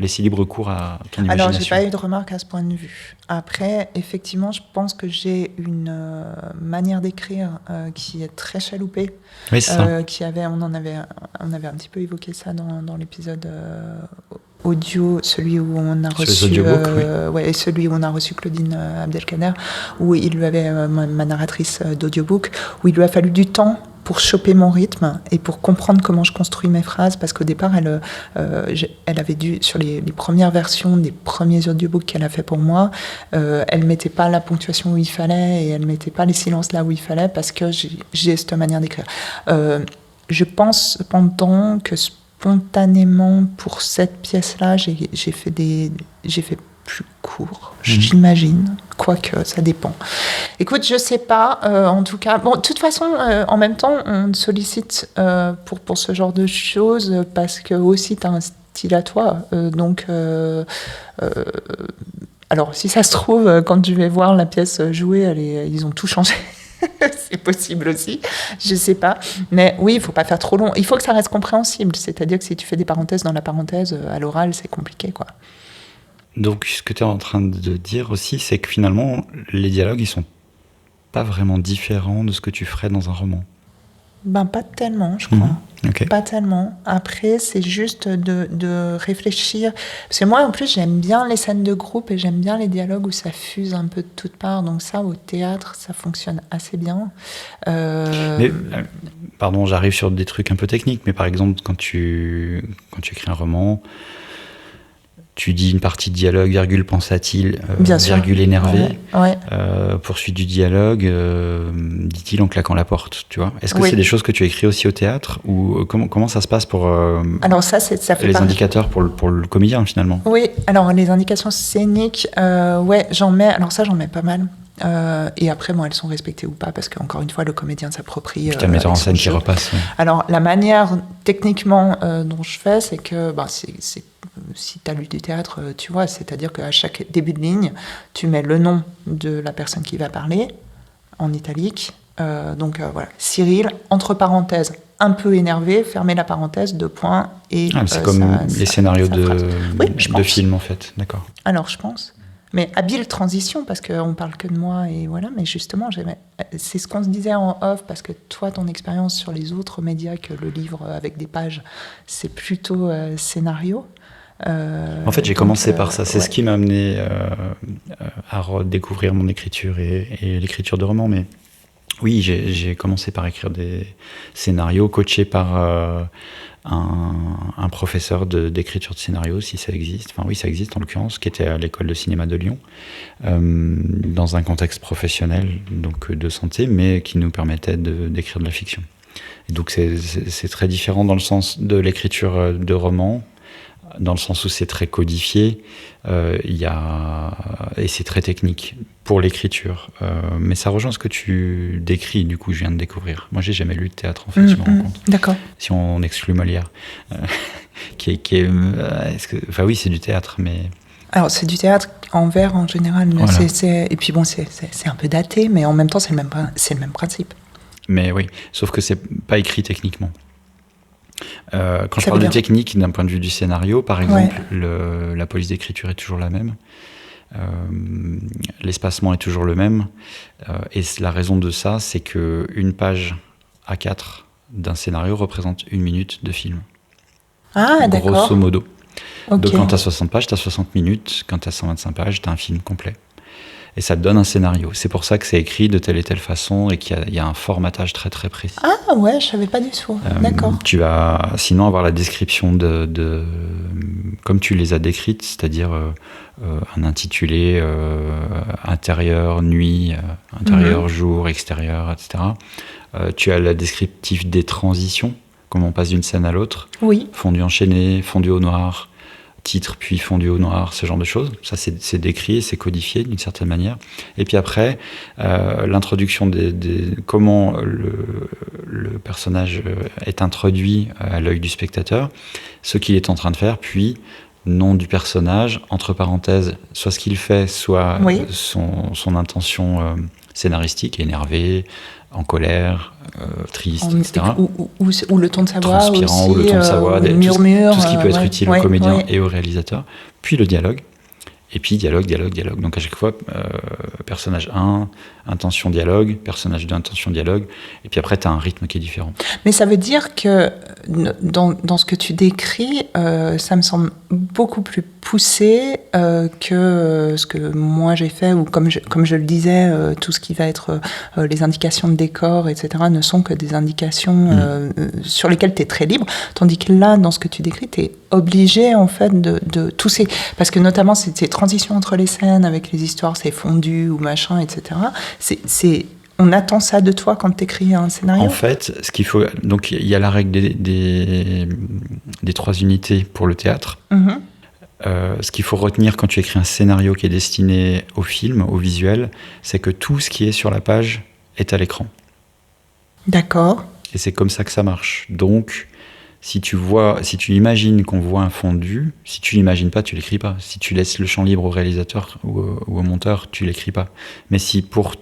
laisser libre cours à ton imagination. Alors, j'ai pas eu de remarque à ce point de vue. Après, effectivement, je pense que j'ai une manière d'écrire qui est très chaloupée. Oui, c'est ça. On avait un petit peu évoqué ça dans l'épisode audio, celui où on a reçu celui où on a reçu Claudine Abdelkader, où il lui avait ma narratrice d'audiobook, où il lui a fallu du temps pour choper mon rythme et pour comprendre comment je construis mes phrases, parce qu'au départ elle avait dû, sur les premières versions des premiers audiobooks qu'elle a fait pour moi, elle mettait pas la ponctuation où il fallait et elle mettait pas les silences là où il fallait, parce que j'ai cette manière d'écrire. Je pense cependant que spontanément, pour cette pièce-là, j'ai fait plus court, j'imagine. Quoique, ça dépend. Écoute, je sais pas. En tout cas, bon, de toute façon, en même temps, on te sollicite pour ce genre de choses parce que aussi t'as un style à toi. Alors, si ça se trouve, quand je vais voir la pièce jouer, ils ont tout changé. C'est possible aussi, je sais pas. Mais oui, il faut pas faire trop long. Il faut que ça reste compréhensible. C'est-à-dire que si tu fais des parenthèses dans la parenthèse, à l'oral, c'est compliqué, quoi. Donc, ce que tu es en train de dire aussi, c'est que finalement, les dialogues, ils sont pas vraiment différents de ce que tu ferais dans un roman. Ben, pas tellement, je crois. Okay. Pas tellement. Après, c'est juste de réfléchir. Parce que moi, en plus, j'aime bien les scènes de groupe et j'aime bien les dialogues où ça fuse un peu de toutes parts. Donc ça, au théâtre, ça fonctionne assez bien. Mais, pardon, j'arrive sur des trucs un peu techniques, mais par exemple, quand tu écris un roman, tu dis une partie de dialogue, virgule pensa-t-il, virgule énervé, poursuite du dialogue, dit-il en claquant la porte, tu vois. Est-ce que c'est des choses que tu écris aussi au théâtre, ou comment ça se passe pour alors ça fait les indicateurs pour le comédien finalement? Oui, alors les indications scéniques, j'en mets pas mal. Et après, elles sont respectées ou pas, parce qu'encore une fois, le comédien s'approprie. Puis t'as le metteur en scène qui repasse. Oui. Alors, la manière, techniquement, dont je fais, c'est que, si tu as lu du théâtre, tu vois, c'est-à-dire qu'à chaque début de ligne, tu mets le nom de la personne qui va parler, en italique. Voilà, Cyril, entre parenthèses, un peu énervé, fermez la parenthèse, 2 points. Et, c'est comme les scénarios de films, en fait, d'accord. Alors, je pense. Mais habile transition, parce qu'on parle que de moi, et voilà. Mais justement, c'est ce qu'on se disait en off, parce que toi, ton expérience sur les autres médias que le livre avec des pages, c'est plutôt scénario. En fait, j'ai commencé par ça. C'est ce qui m'a amené à redécouvrir mon écriture et l'écriture de romans. Mais oui, j'ai commencé par écrire des scénarios, coaché par un professeur d'écriture de scénario, si ça existe. Enfin oui, ça existe en l'occurrence, qui était à l'école de cinéma de Lyon, dans un contexte professionnel, donc de santé, mais qui nous permettait d'écrire de la fiction. Et donc c'est très différent dans le sens de l'écriture de romans, dans le sens où c'est très codifié, et c'est très technique pour l'écriture. Mais ça rejoint ce que tu décris, du coup, je viens de découvrir. Moi, j'ai jamais lu de théâtre, en fait, je me rends compte. D'accord. Si on exclut Molière, enfin oui, c'est du théâtre, mais... Alors, c'est du théâtre en vers, en général. Mais voilà. Et puis bon, c'est un peu daté, mais en même temps, c'est le même principe. Mais oui, sauf que c'est pas écrit techniquement. Quand je parle de technique d'un point de vue du scénario, par exemple, la police d'écriture est toujours la même, l'espacement est toujours le même, et la raison de ça, c'est qu'une page A4 d'un scénario représente 1 minute de film. Ah, d'accord. Grosso modo. Okay. Donc quand tu as 60 pages, tu as 60 minutes, quand tu as 125 pages, tu as un film complet. et ça te donne un scénario. C'est pour ça que c'est écrit de telle et telle façon et qu'il y a un formatage très très précis. Ah ouais, je savais pas du tout. D'accord. Tu vas sinon avoir la description de comme tu les as décrites, c'est-à-dire un intitulé intérieur, nuit, intérieur, jour, extérieur, etc. Tu as la descriptif des transitions, comment on passe d'une scène à l'autre, Oui. fondu enchaîné, fondu au noir, titre puis fondu au noir, ce genre de choses. Ça, c'est décrit, c'est codifié d'une certaine manière. Et puis après, l'introduction comment le personnage est introduit à l'œil du spectateur, ce qu'il est en train de faire, puis nom du personnage, entre parenthèses, soit ce qu'il fait, soit son intention scénaristique, énervé, en colère, triste, etc. Ou le ton de sa voix, transpirant, aussi, ou le ton de sa voix, murmure, tout ce qui peut être utile au comédien et au réalisateur. Puis le dialogue. Et puis dialogue. Donc à chaque fois, personnage 1, intention dialogue, personnage 2, intention dialogue. Et puis après, tu as un rythme qui est différent. Mais ça veut dire que dans ce que tu décris, ça me semble beaucoup plus poussé que ce que moi j'ai fait, ou comme je le disais, tout ce qui va être les indications de décor, etc., ne sont que des indications sur lesquelles tu es très libre. Tandis que là, dans ce que tu décris, tu es obligé en fait de tousser. Parce que notamment, ces transitions entre les scènes, avec les histoires, c'est fondu ou machin, etc. On attend ça de toi quand tu écris un scénario. En fait, ce qu'il faut, donc il y a la règle des 3 unités pour le théâtre. Ce qu'il faut retenir quand tu écris un scénario qui est destiné au film, au visuel, c'est que tout ce qui est sur la page est à l'écran. D'accord. Et c'est comme ça que ça marche. Donc, si tu imagines qu'on voit un fondu, si tu l'imagines pas, tu l'écris pas. Si tu laisses le champ libre au réalisateur ou au monteur, tu l'écris pas. Mais si pour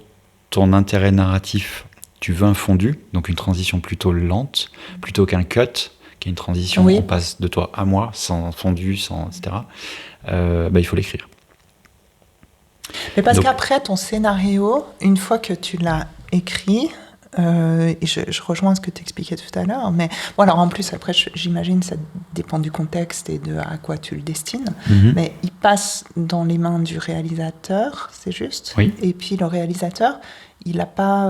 ton intérêt narratif, tu veux un fondu, donc une transition plutôt lente, plutôt qu'un cut, qui est une transition, on passe de toi à moi, sans fondu, sans etc., il faut l'écrire. Mais parce qu'après, ton scénario, une fois que tu l'as écrit, et je rejoins ce que tu expliquais tout à l'heure, mais bon, alors en plus, après, j'imagine ça dépend du contexte et de à quoi tu le destines, mais il passe dans les mains du réalisateur, c'est juste. Oui. Et puis le réalisateur, il n'a pas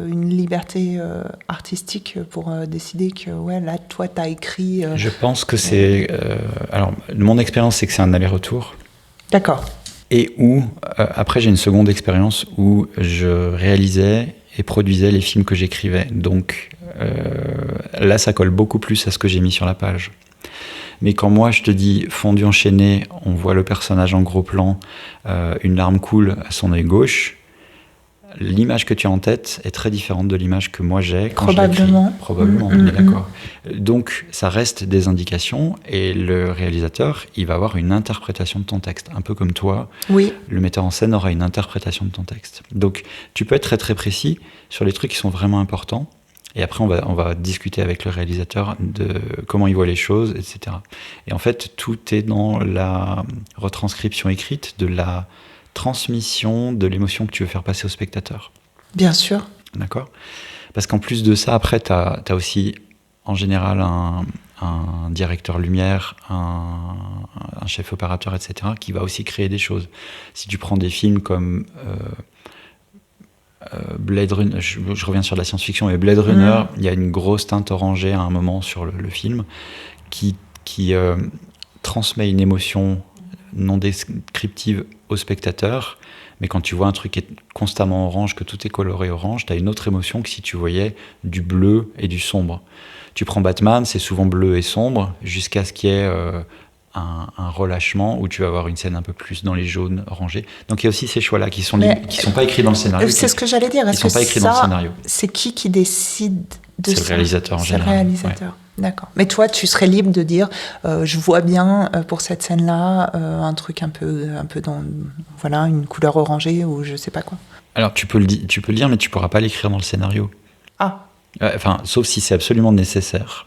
une liberté artistique pour décider que, là, toi, tu as écrit... Je pense que c'est... alors, mon expérience, c'est que c'est un aller-retour. D'accord. Et où, après, j'ai une seconde expérience où je réalisais et produisais les films que j'écrivais. Donc là, ça colle beaucoup plus à ce que j'ai mis sur la page. Mais quand moi, je te dis fondu enchaîné, on voit le personnage en gros plan, une larme coule à son œil gauche, l'image que tu as en tête est très différente de l'image que moi j'ai quand je l'écris. Probablement, on est d'accord. Donc, ça reste des indications et le réalisateur, il va avoir une interprétation de ton texte. Un peu comme toi, le metteur en scène aura une interprétation de ton texte. Donc, tu peux être très très précis sur les trucs qui sont vraiment importants. Et après, on va discuter avec le réalisateur de comment il voit les choses, etc. Et en fait, tout est dans la retranscription écrite de la transmission de l'émotion que tu veux faire passer au spectateur. Bien sûr. D'accord ? Parce qu'en plus de ça, après, tu as aussi, en général, un directeur lumière, un chef opérateur, etc., qui va aussi créer des choses. Si tu prends des films comme Blade Runner, je reviens sur la science-fiction, mais Blade Runner, il y a une grosse teinte orangée à un moment sur le film qui transmet une émotion non descriptive au spectateur, mais quand tu vois un truc qui est constamment orange, que tout est coloré orange, tu as une autre émotion que si tu voyais du bleu et du sombre. Tu prends Batman, c'est souvent bleu et sombre, jusqu'à ce qu'il y ait un relâchement où tu vas avoir une scène un peu plus dans les jaunes orangés. Donc il y a aussi ces choix-là qui sont pas écrits dans le scénario. C'est ce que j'allais dire. Ils sont pas écrits dans le scénario. C'est qui décide de ça ? C'est le réalisateur en général. C'est le réalisateur. Ouais. D'accord. Mais toi, tu serais libre de dire, je vois bien pour cette scène-là un truc un peu dans, une couleur orangée ou je sais pas quoi. Alors tu peux le dire, mais tu pourras pas l'écrire dans le scénario. Ah. Sauf si c'est absolument nécessaire.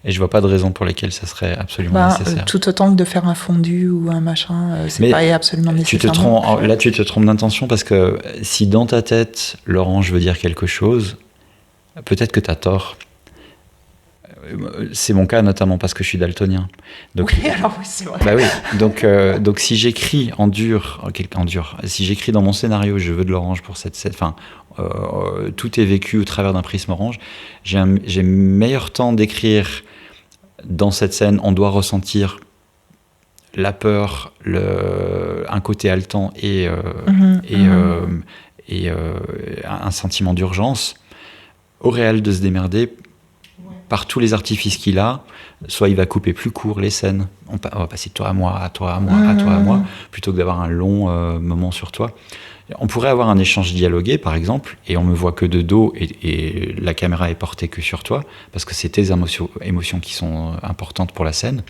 Et je vois pas de raison pour lesquelles ça serait absolument nécessaire. Tout autant que de faire un fondu ou un machin, c'est pas absolument nécessaire. Tu te trompes d'intention parce que si dans ta tête, l'orange veut dire quelque chose, peut-être que tu as tort. C'est mon cas notamment parce que je suis daltonien. Donc, oui, alors oui, c'est vrai. Bah oui. Donc si j'écris en dur, si j'écris dans mon scénario, je veux de l'orange pour cette scène, enfin, tout est vécu au travers d'un prisme orange, j'ai meilleur temps d'écrire dans cette scène, on doit ressentir la peur, un côté haletant et un sentiment d'urgence, au réel de se démerder par tous les artifices qu'il a. Soit il va couper plus court les scènes, on va passer de toi à moi, à toi à moi, à toi à moi, plutôt que d'avoir un long moment sur toi. On pourrait avoir un échange dialogué, par exemple, et on me voit que de dos et la caméra est portée que sur toi, parce que c'est tes émotions qui sont importantes pour la scène.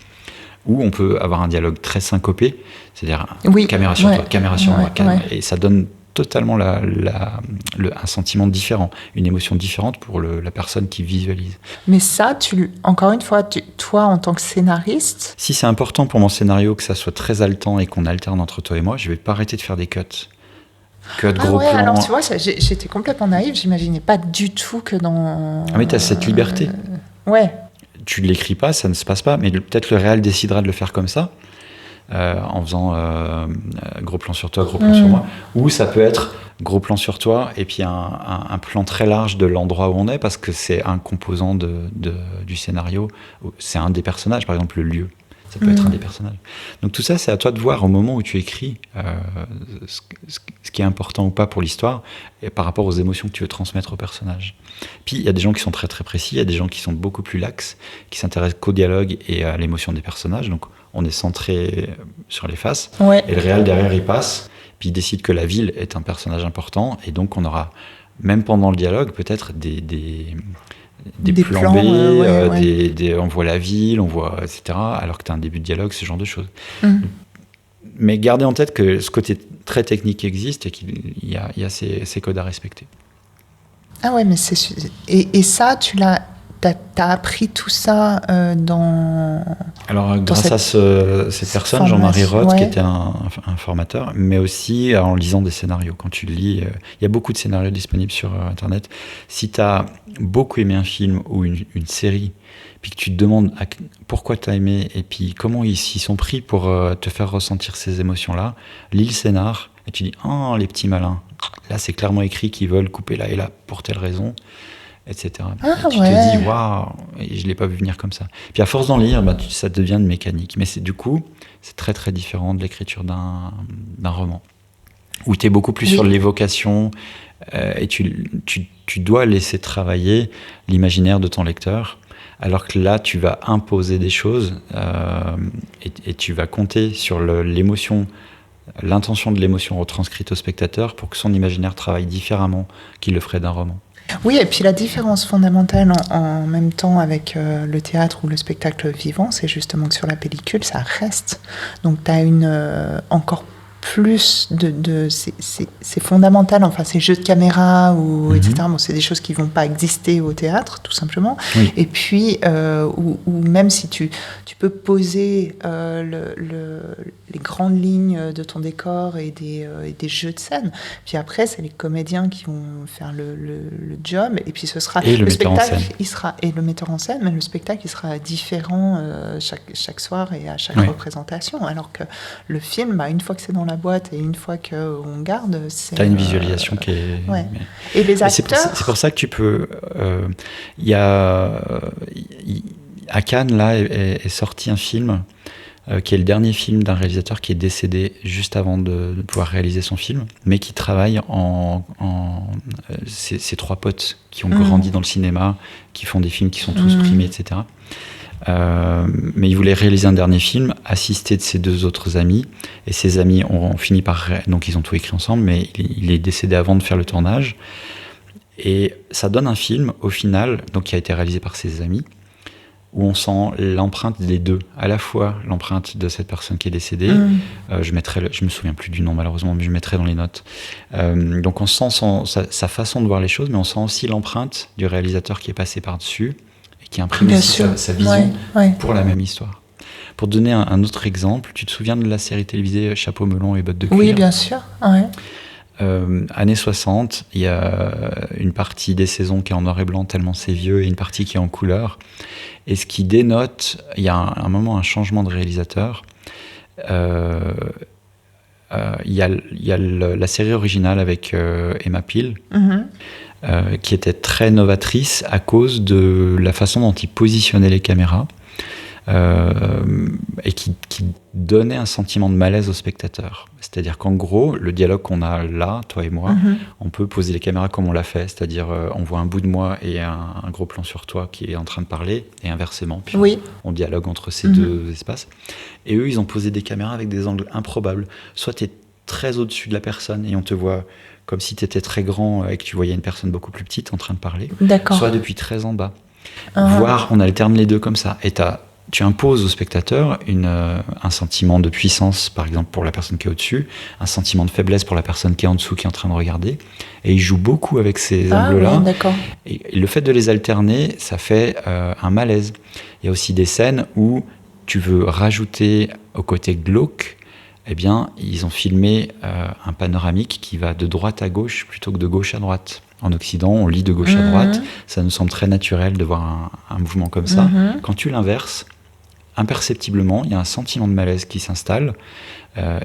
Ou on peut avoir un dialogue très syncopé, c'est-à-dire caméra sur toi, caméra sur moi, et ça donne totalement un sentiment différent, une émotion différente pour la personne qui visualise. Mais ça, encore une fois, toi en tant que scénariste... Si c'est important pour mon scénario que ça soit très haletant et qu'on alterne entre toi et moi, je vais pas arrêter de faire des cuts. Gros plan. Alors tu vois, j'étais complètement naïve, j'imaginais pas du tout que dans... Ah mais t'as cette liberté. Ouais. Tu ne l'écris pas, ça ne se passe pas, mais peut-être le réal décidera de le faire comme ça. En faisant gros plan sur toi, gros plan sur moi, ou ça peut être gros plan sur toi et puis un plan très large de l'endroit où on est, parce que c'est un composant du scénario, c'est un des personnages, par exemple le lieu, ça peut être un des personnages. Donc tout ça, c'est à toi de voir au moment où tu écris ce qui est important ou pas pour l'histoire et par rapport aux émotions que tu veux transmettre au personnage. Puis il y a des gens qui sont très très précis, il y a des gens qui sont beaucoup plus laxes, qui s'intéressent qu'au dialogue et à l'émotion des personnages, donc on est centré sur les faces, et le réal derrière il passe, puis il décide que la ville est un personnage important, et donc on aura, même pendant le dialogue, peut-être des plans B, on voit la ville, on voit, etc., alors que tu as un début de dialogue, ce genre de choses. Mais gardez en tête que ce côté très technique existe et qu'il y a ces codes à respecter. Ah ouais, mais et ça, t'as appris tout ça dans... Alors, grâce à cette personne, Jean-Marie Roth, qui était un formateur, mais aussi en lisant des scénarios. Quand tu lis, il y a beaucoup de scénarios disponibles sur Internet. Si tu as beaucoup aimé un film ou une série, puis que tu te demandes pourquoi tu as aimé et puis comment ils s'y sont pris pour te faire ressentir ces émotions-là, lis le scénar et tu dis « Oh, les petits malins, là c'est clairement écrit qu'ils veulent couper là et là pour telle raison ». Etc. Et tu te dis, waouh, je ne l'ai pas vu venir comme ça. Puis à force d'en lire, ça devient une mécanique. Mais du coup, c'est très très différent de l'écriture d'un roman, où tu es beaucoup plus sur l'évocation et tu dois laisser travailler l'imaginaire de ton lecteur, alors que là, tu vas imposer des choses et tu vas compter sur l'émotion, l'intention de l'émotion retranscrite au spectateur pour que son imaginaire travaille différemment qu'il le ferait d'un roman. Oui, et puis la différence fondamentale en même temps avec le théâtre ou le spectacle vivant, c'est justement que sur la pellicule, ça reste. Donc tu as encore plus c'est fondamental, enfin ces jeux de caméra ou etc. Bon, c'est des choses qui vont pas exister au théâtre, tout simplement. Oui. Et puis ou même si tu peux poser les grandes lignes de ton décor et des jeux de scène, puis après c'est les comédiens qui vont faire le job, et puis ce sera le spectacle, il sera, et le metteur en scène, mais le spectacle il sera différent chaque soir et à chaque représentation, alors que le film, une fois que c'est dans la boîte et une fois qu'on garde, c'est... T'as une visualisation qui est... Ouais. Et les acteurs... C'est pour ça que tu peux... à Cannes, là, est sorti un film qui est le dernier film d'un réalisateur qui est décédé juste avant de pouvoir réaliser son film, mais qui travaille ces trois potes qui ont grandi dans le cinéma, qui font des films qui sont tous primés, etc. Mais il voulait réaliser un dernier film, assisté de ses deux autres amis, et ses amis ont fini par... Donc ils ont tout écrit ensemble, mais il est décédé avant de faire le tournage. Et ça donne un film, au final, donc, qui a été réalisé par ses amis, où on sent l'empreinte des deux, à la fois l'empreinte de cette personne qui est décédée, je me souviens plus du nom malheureusement, mais je mettrai dans les notes. Donc on sent sa façon de voir les choses, mais on sent aussi l'empreinte du réalisateur qui est passé par-dessus, et qui imprime sa vision pour la même histoire. Pour donner un autre exemple, tu te souviens de la série télévisée Chapeau melon et bottes de cuir ? Oui, bien sûr. Ouais. Années 60, il y a une partie des saisons qui est en noir et blanc tellement c'est vieux, et une partie qui est en couleur. Et ce qui dénote, il y a un moment un changement de réalisateur. Il y a la série originale avec Emma Peel, qui était très novatrice à cause de la façon dont il positionnait les caméras. Et qui donnait un sentiment de malaise au spectateur. C'est-à-dire qu'en gros, le dialogue qu'on a là, toi et moi, on peut poser les caméras comme on l'a fait, c'est-à-dire on voit un bout de moi et un gros plan sur toi qui est en train de parler, et inversement, puis on dialogue entre ces deux espaces. Et eux, ils ont posé des caméras avec des angles improbables. Soit tu es très au-dessus de la personne et on te voit comme si tu étais très grand et que tu voyais une personne beaucoup plus petite en train de parler, soit depuis très en bas. Voire on alterne les deux comme ça. Et tu imposes au spectateur un sentiment de puissance, par exemple pour la personne qui est au-dessus, un sentiment de faiblesse pour la personne qui est en dessous, qui est en train de regarder. Et il joue beaucoup avec ces angles-là. Et le fait de les alterner, ça fait un malaise. Il y a aussi des scènes où tu veux rajouter au côté glauque, eh bien, ils ont filmé un panoramique qui va de droite à gauche plutôt que de gauche à droite. En Occident, on lit de gauche à droite. Ça nous semble très naturel de voir un mouvement comme ça. Quand tu l'inverses, imperceptiblement, il y a un sentiment de malaise qui s'installe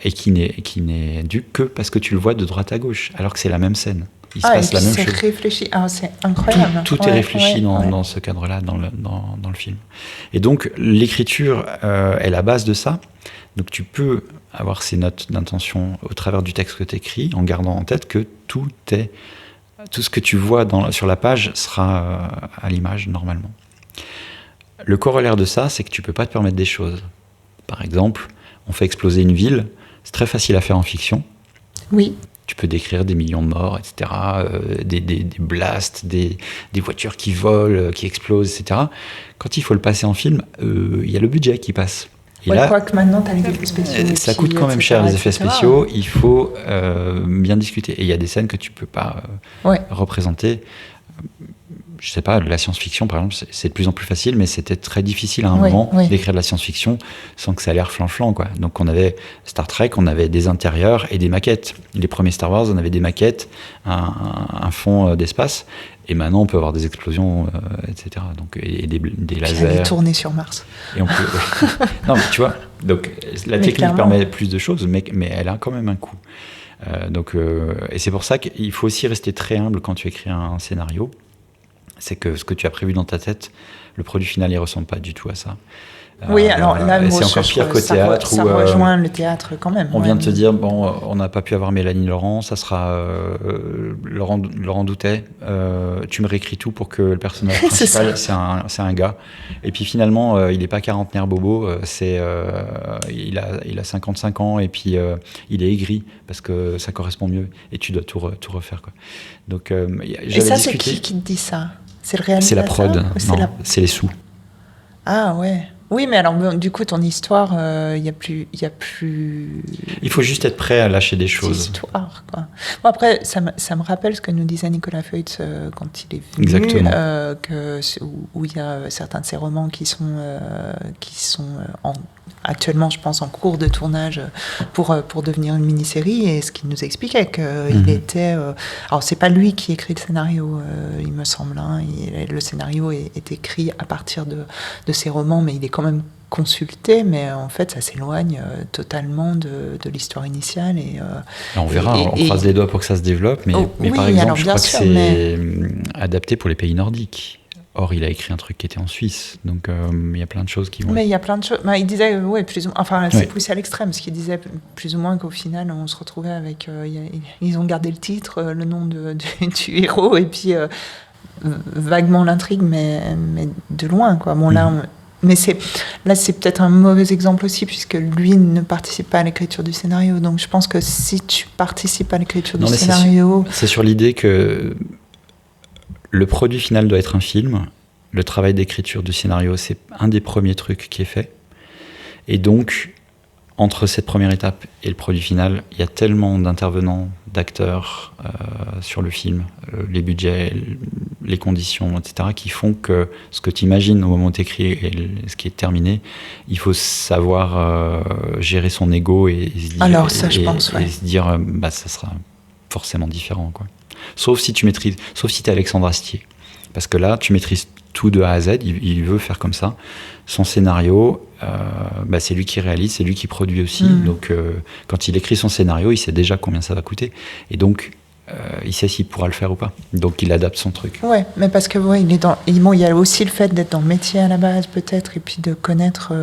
et qui n'est dû que parce que tu le vois de droite à gauche, alors que c'est la même scène. Il se passe la même chose. Réfléchi. C'est incroyable. Tout est réfléchi dans ce cadre-là, dans le film. Et donc, l'écriture est la base de ça. Donc, tu peux avoir ces notes d'intention au travers du texte que tu écris, en gardant en tête que tout ce que tu vois sur la page sera à l'image normalement. Le corollaire de ça, c'est que tu peux pas te permettre des choses. Par exemple, on fait exploser une ville, c'est très facile à faire en fiction. Oui. Tu peux décrire des millions de morts, etc., des blasts, des voitures qui volent, qui explosent, etc. Quand il faut le passer en film, il y a le budget qui passe. Et là, quoique maintenant, tu as les effets spéciaux. Ça coûte quand même cher, les effets spéciaux. Il faut bien discuter. Et il y a des scènes que tu peux pas représenter. Je sais pas, de la science-fiction, par exemple, c'est de plus en plus facile, mais c'était très difficile à un moment d'écrire de la science-fiction sans que ça ait l'air flan-flan, quoi. Donc on avait Star Trek, on avait des intérieurs et des maquettes. Les premiers Star Wars, on avait des maquettes, un fond d'espace, et maintenant on peut avoir des explosions, etc. Donc, et des lasers. Aller tourner sur Mars. Et on peut... non, mais tu vois, donc la technique permet plus de choses, mais elle a quand même un coût. Et c'est pour ça qu'il faut aussi rester très humble quand tu écris un scénario. C'est que ce que tu as prévu dans ta tête, le produit final, il ne ressemble pas du tout à ça. Oui, alors là, c'est encore pire qu'au théâtre. Ça rejoint le théâtre quand même. On vient de te dire, on n'a pas pu avoir Mélanie Laurent, ça sera Laurent Doutet. Tu me réécris tout pour que le personnage principal, c'est un gars. Et puis finalement, il n'est pas quarantenaire bobo, il a 55 ans et puis il est aigri parce que ça correspond mieux. Et tu dois tout refaire, quoi. Donc, et ça, c'est qui te dit ça? C'est le réalisateur? C'est la prod, c'est les sous. Ah ouais. Oui, mais alors du coup, ton histoire, il y a plus. Il faut juste être prêt à lâcher des choses. Histoire, quoi. Bon, après, ça me rappelle ce que nous disait Nicolas Feutz quand il est venu. Exactement. Où il y a certains de ses romans qui sont actuellement, je pense, en cours de tournage pour devenir une mini-série. Et ce qu'il nous expliquait, qu'il était... alors, c'est pas lui qui écrit le scénario, il me semble. Hein, le scénario est écrit à partir de ses romans, mais il est quand même consulté, mais en fait, ça s'éloigne totalement de l'histoire initiale. On verra, on croise les doigts pour que ça se développe, mais par exemple, je crois que c'est adapté pour les pays nordiques. Or, il a écrit un truc qui était en Suisse, donc il y a plein de choses qui vont... Mais il y a plein de choses... il disait, plus ou moins... Enfin, c'est poussé à l'extrême, parce qu'il disait plus ou moins qu'au final, on se retrouvait avec... ils ont gardé le titre, le nom du héros, et puis vaguement l'intrigue, mais de loin, quoi. Bon, là, mais là, c'est peut-être un mauvais exemple aussi, puisque lui ne participe pas à l'écriture du scénario. Donc, je pense que si tu participes à l'écriture du scénario... C'est sur l'idée que... Le produit final doit être un film. Le travail d'écriture du scénario, c'est un des premiers trucs qui est fait. Et donc, entre cette première étape et le produit final, il y a tellement d'intervenants, d'acteurs sur le film, les budgets, les conditions, etc., qui font que ce que tu imagines au moment où tu écris et ce qui est terminé, il faut savoir gérer son ego et se dire, ça sera forcément différent, quoi. Sauf si tu maîtrises, sauf si tu es Alexandre Astier. Parce que là, tu maîtrises tout de A à Z, il veut faire comme ça. Son scénario, c'est lui qui réalise, c'est lui qui produit aussi. Donc, quand il écrit son scénario, il sait déjà combien ça va coûter. Et donc, il sait s'il pourra le faire ou pas. Donc, il adapte son truc. Ouais, mais parce que il est il y a aussi le fait d'être dans le métier à la base, peut-être, et puis de connaître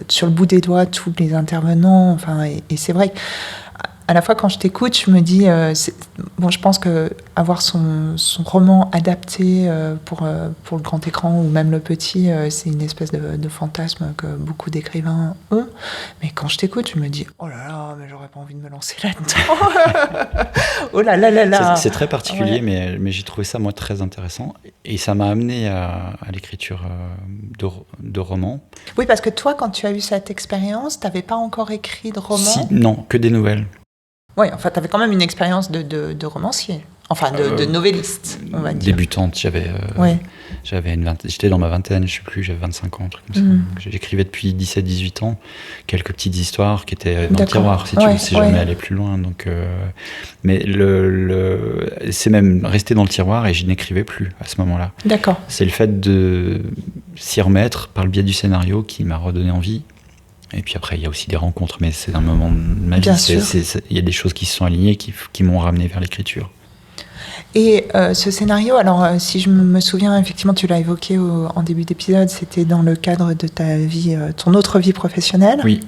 sur le bout des doigts tous les intervenants. Enfin, et c'est vrai que à la fois, quand je t'écoute, je me dis, je pense que avoir son roman adapté pour le grand écran ou même le petit, c'est une espèce de fantasme que beaucoup d'écrivains ont. Mais quand je t'écoute, je me dis, oh là là, mais j'aurais pas envie de me lancer là-dedans. Oh là là là là. C'est très particulier, Ouais. mais j'ai trouvé ça, moi, très intéressant. Et ça m'a amené à l'écriture de romans. Oui, parce que toi, quand tu as eu cette expérience, tu n'avais pas encore écrit de roman. Non, que des nouvelles. Oui, enfin, tu avais quand même une expérience de romancier, enfin de novelliste, on va dire. Débutante, j'étais dans ma vingtaine, je sais plus, j'avais 25 ans, un truc comme ça. J'écrivais depuis 17-18 ans, quelques petites histoires qui étaient dans le tiroir, si tu veux, si jamais aller plus loin. Donc, mais c'est même resté dans le tiroir et je n'écrivais plus à ce moment-là. D'accord. C'est le fait de s'y remettre par le biais du scénario qui m'a redonné envie. Et puis après, il y a aussi des rencontres, mais c'est un moment de ma vie. Il y a des choses qui se sont alignées, qui m'ont ramené vers l'écriture. Et ce scénario, alors si je me souviens, effectivement, tu l'as évoqué en début d'épisode, c'était dans le cadre de ta vie, ton autre vie professionnelle. Oui.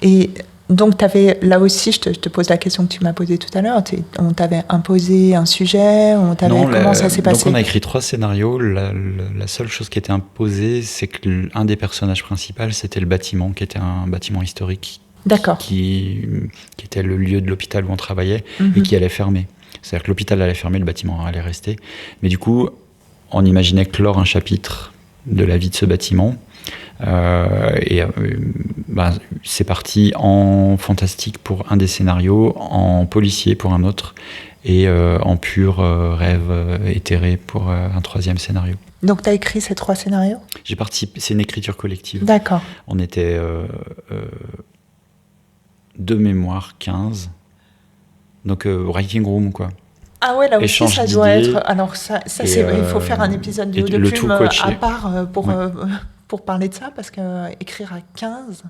Et donc, là aussi, je te pose la question que tu m'as posée tout à l'heure. On t'avait imposé un sujet, comment ça s'est passé? Donc, on a écrit 3 scénarios. La seule chose qui était imposée, c'est qu'un des personnages principaux, c'était le bâtiment, qui était un bâtiment historique. D'accord. Qui était le lieu de l'hôpital où on travaillait et qui allait fermer. C'est-à-dire que l'hôpital allait fermer, le bâtiment allait rester. Mais du coup, on imaginait clore un chapitre de la vie de ce bâtiment. C'est parti en fantastique pour un des scénarios, en policier pour un autre, et en pur rêve éthéré pour un 3e scénario. Donc tu as écrit ces 3 scénarios? J'ai participé, c'est une écriture collective. D'accord. On était de mémoire 15, donc writing room quoi. Ah ouais, là aussi Échange ça doit d'idées. être... Alors ça il faut faire un épisode de Plume à part pour parler de ça, parce que écrire à 15,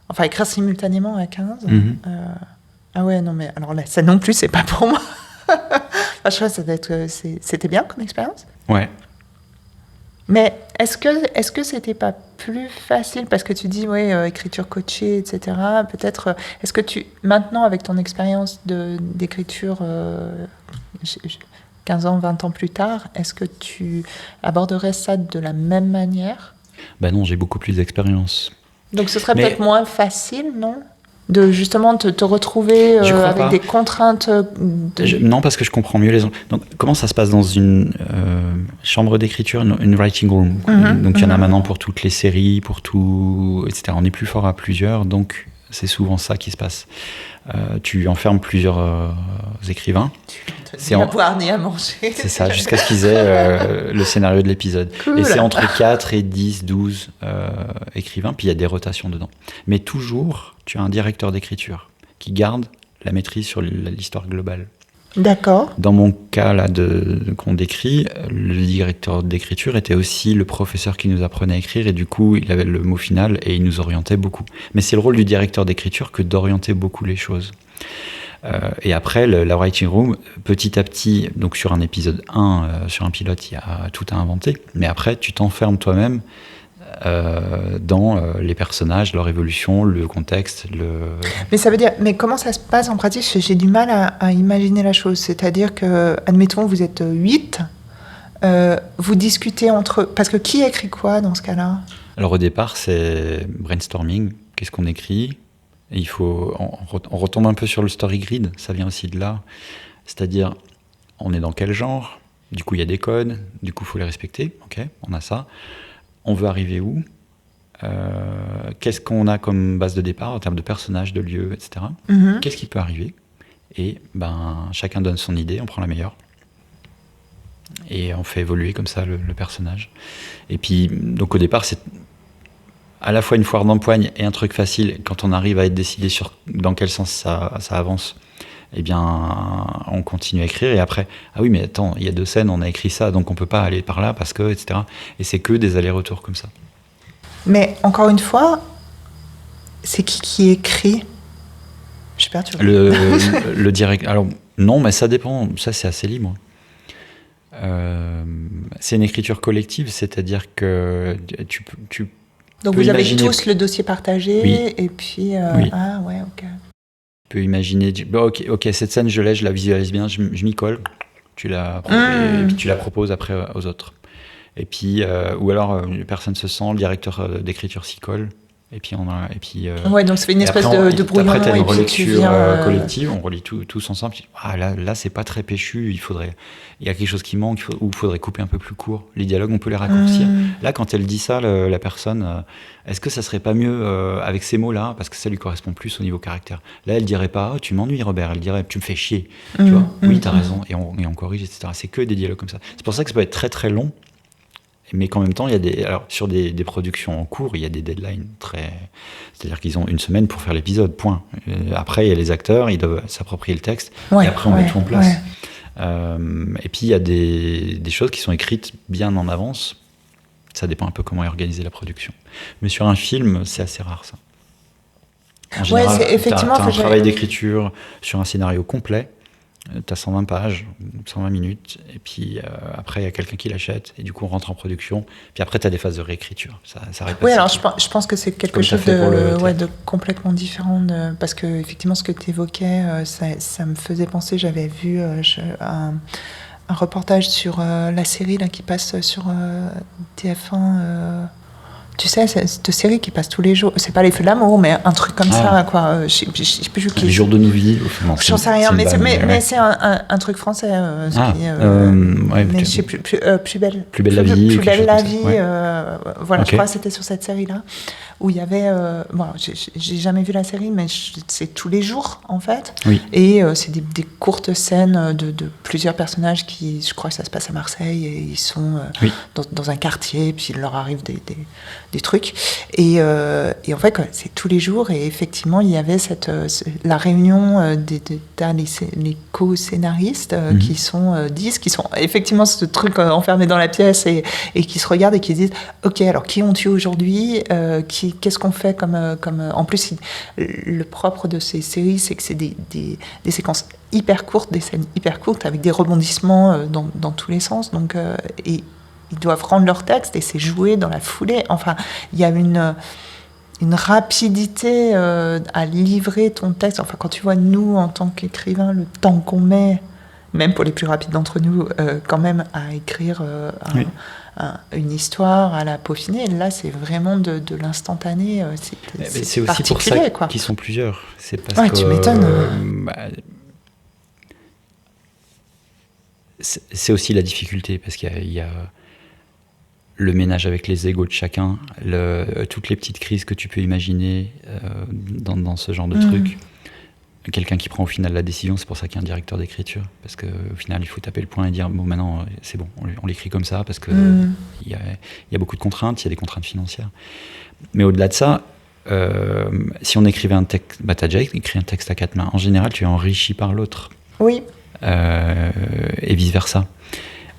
enfin écrire simultanément à 15, ah ouais, non mais alors là, ça non plus, c'est pas pour moi. Enfin, je crois que c'était bien comme expérience. Ouais. Mais est-ce que c'était pas plus facile, parce que tu dis écriture coachée, etc. Peut-être est-ce que maintenant avec ton expérience d'écriture 15 ans, 20 ans plus tard, est-ce que tu aborderais ça de la même manière? Ben non, j'ai beaucoup plus d'expérience. Donc ce serait peut-être moins facile, non? De justement te retrouver avec des contraintes Non, parce que je comprends mieux les gens. Donc, comment ça se passe dans une chambre d'écriture, une writing room? Donc, il y en a maintenant pour toutes les séries, pour tout, etc. On est plus fort à plusieurs, donc c'est souvent ça qui se passe. Tu enfermes plusieurs écrivains. Ni à boire, ni à manger. C'est ça, jusqu'à ce qu'ils aient le scénario de l'épisode. Cool. Et c'est entre 4 et 10, 12 écrivains, puis il y a des rotations dedans. Mais toujours, tu as un directeur d'écriture qui garde la maîtrise sur l'histoire globale. D'accord. Dans mon cas là qu'on décrit, le directeur d'écriture était aussi le professeur qui nous apprenait à écrire, et du coup il avait le mot final et il nous orientait beaucoup. Mais c'est le rôle du directeur d'écriture que d'orienter beaucoup les choses. Et après, la writing room, petit à petit, donc sur un épisode 1, sur un pilote, il y a tout à inventer, mais après tu t'enfermes toi-même dans les personnages, leur évolution, le contexte. Mais ça veut dire, mais comment ça se passe en pratique? J'ai du mal à imaginer la chose. C'est-à-dire que, admettons, vous êtes 8, vous discutez entre... Parce que qui écrit quoi dans ce cas-là? Alors au départ, c'est brainstorming. Qu'est-ce qu'on écrit? Et on retombe un peu sur le story grid, ça vient aussi de là. C'est-à-dire, on est dans quel genre? Du coup, il y a des codes, du coup, il faut les respecter. Ok, on a ça. On veut arriver où? Qu'est-ce qu'on a comme base de départ en termes de personnages, de lieux, etc. Qu'est-ce qui peut arriver? Et chacun donne son idée, on prend la meilleure. Et on fait évoluer comme ça le personnage. Et puis, donc au départ, c'est à la fois une foire d'empoigne et un truc facile quand on arrive à être décidé sur dans quel sens ça avance. eh bien, on continue à écrire. Et après, ah oui, mais attends, il y a 2 scènes, on a écrit ça, donc on peut pas aller par là parce que, etc. Et c'est que des allers-retours comme ça. Mais encore une fois, c'est qui écrit? Je suis perturbée. Le direct. Alors, non, mais ça dépend. Ça, c'est assez libre. C'est une écriture collective, c'est-à-dire que tu Donc peux vous avez imaginer... tous le dossier partagé, Oui. et puis... Oui. Ah ouais, ok. Tu peux imaginer... ok, cette scène, je la visualise bien, je m'y colle, et puis tu la proposes après aux autres. Et puis, ou alors, personne se sent, le directeur d'écriture s'y colle. Et puis, ouais, donc ça fait une espèce après, de brouillon. Après, tu as une et puis tu relecture viens, collective, on relit tous ensemble. Ah, là, c'est pas très péchu, il y a quelque chose qui manque, ou il faudrait couper un peu plus court. Les dialogues, on peut les raccourcir. Là, quand elle dit ça, la personne, est-ce que ça serait pas mieux avec ces mots-là, parce que ça lui correspond plus au niveau caractère. Là, elle dirait pas, oh, tu m'ennuies, Robert. Elle dirait, tu me fais chier. Tu vois, oui, t'as raison, et on corrige, etc. C'est que des dialogues comme ça. C'est pour ça que ça peut être très très long. Mais qu'en même temps, sur des productions en cours, il y a des deadlines c'est-à-dire qu'ils ont 1 semaine pour faire l'épisode, point. Après, il y a les acteurs, ils doivent s'approprier le texte, et après on met tout en place. Et puis il y a des choses qui sont écrites bien en avance. Ça dépend un peu comment est organisée la production. Mais sur un film, c'est assez rare, ça. En général, effectivement, t'as un travail d'écriture sur un scénario complet. T'as 120 pages, 120 minutes, et puis après il y a quelqu'un qui l'achète, et du coup on rentre en production, puis après t'as des phases de réécriture. Ça répète. Oui, alors je pense que c'est quelque chose de complètement différent, parce que effectivement ce que tu évoquais, ça me faisait penser, j'avais vu un reportage sur la série là, qui passe sur TF1. Tu sais, c'est cette série qui passe tous les jours. C'est pas Les Feux de l'amour, mais un truc comme ça, quoi. Je sais plus qui. Les jours de nos vies. J'en sais rien, mais c'est un truc français. Mais je sais plus. Plus belle la vie. Plus belle la vie. Voilà, je crois que c'était sur cette série-là où il y avait. Bon, j'ai jamais vu la série, mais c'est tous les jours en fait. Oui. Et c'est des courtes scènes de plusieurs personnages qui, je crois que ça se passe à Marseille, et ils sont dans un quartier, puis il leur arrive des trucs, et en fait quoi, c'est tous les jours, et effectivement il y avait la réunion t'as les co-scénaristes qui sont 10, qui sont effectivement ce truc enfermé dans la pièce, et qui se regardent et qui disent ok, alors qui on tue aujourd'hui, qu'est-ce qu'on fait comme en plus le propre de ces séries, c'est que c'est des séquences hyper courtes, des scènes hyper courtes avec des rebondissements dans tous les sens, donc et ils doivent rendre leur texte, et c'est joué dans la foulée. Enfin, il y a une rapidité à livrer ton texte. Enfin, quand tu vois, nous, en tant qu'écrivains, le temps qu'on met, même pour les plus rapides d'entre nous, quand même, à écrire une histoire, à la peaufiner. Là, c'est vraiment de l'instantané. C'est aussi pour ça qu'ils sont plusieurs. C'est parce que, tu m'étonnes. C'est aussi la difficulté, parce qu'il y a le ménage avec les égos de chacun, toutes les petites crises que tu peux imaginer dans ce genre de truc. Quelqu'un qui prend au final la décision, c'est pour ça qu'il y a un directeur d'écriture, parce qu'au final il faut taper le point et dire bon, maintenant c'est bon, on l'écrit comme ça, parce que il y a beaucoup de contraintes, il y a des contraintes financières. Mais au-delà de ça, si on écrivait un texte, t'as déjà écrit un texte à 4 mains, en général tu es enrichi par l'autre. Oui. Et vice versa.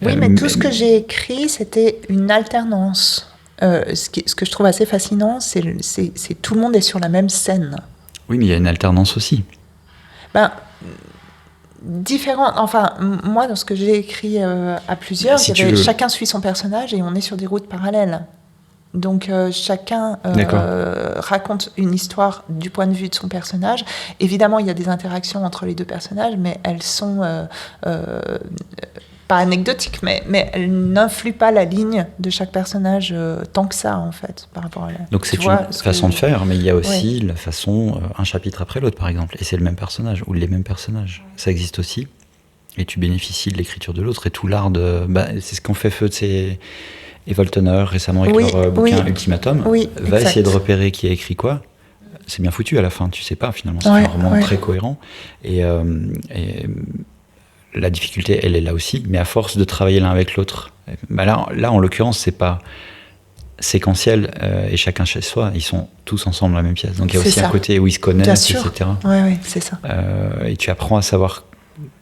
Oui, mais tout ce que j'ai écrit, c'était une alternance. Ce que je trouve assez fascinant, c'est tout le monde est sur la même scène. Oui, mais il y a une alternance aussi. Différent. Enfin, moi, dans ce que j'ai écrit à plusieurs, chacun suit son personnage, et on est sur des routes parallèles. Donc chacun raconte une histoire du point de vue de son personnage. Évidemment, il y a des interactions entre les deux personnages, mais elles sont pas anecdotiques, mais elles n'influent pas la ligne de chaque personnage tant que ça, en fait, par rapport à la... Donc c'est une façon de faire, mais il y a aussi la façon, un chapitre après l'autre, par exemple, et c'est le même personnage, ou les mêmes personnages. Ça existe aussi, et tu bénéficies de l'écriture de l'autre, et tout l'art de... c'est ce qu'on fait feu de ces... Et Volteneur, récemment, avec leur bouquin Ultimatum, va essayer de repérer qui a écrit quoi. C'est bien foutu à la fin, tu sais pas, finalement. C'est un roman très cohérent. Et la difficulté, elle est là aussi, mais à force de travailler l'un avec l'autre. Là, en l'occurrence, c'est pas séquentiel et chacun chez soi. Ils sont tous ensemble dans la même pièce. Donc il y a C'est aussi ça. un côté où ils se connaissent, Bien sûr. etc. Oui, c'est ça. Et tu apprends à savoir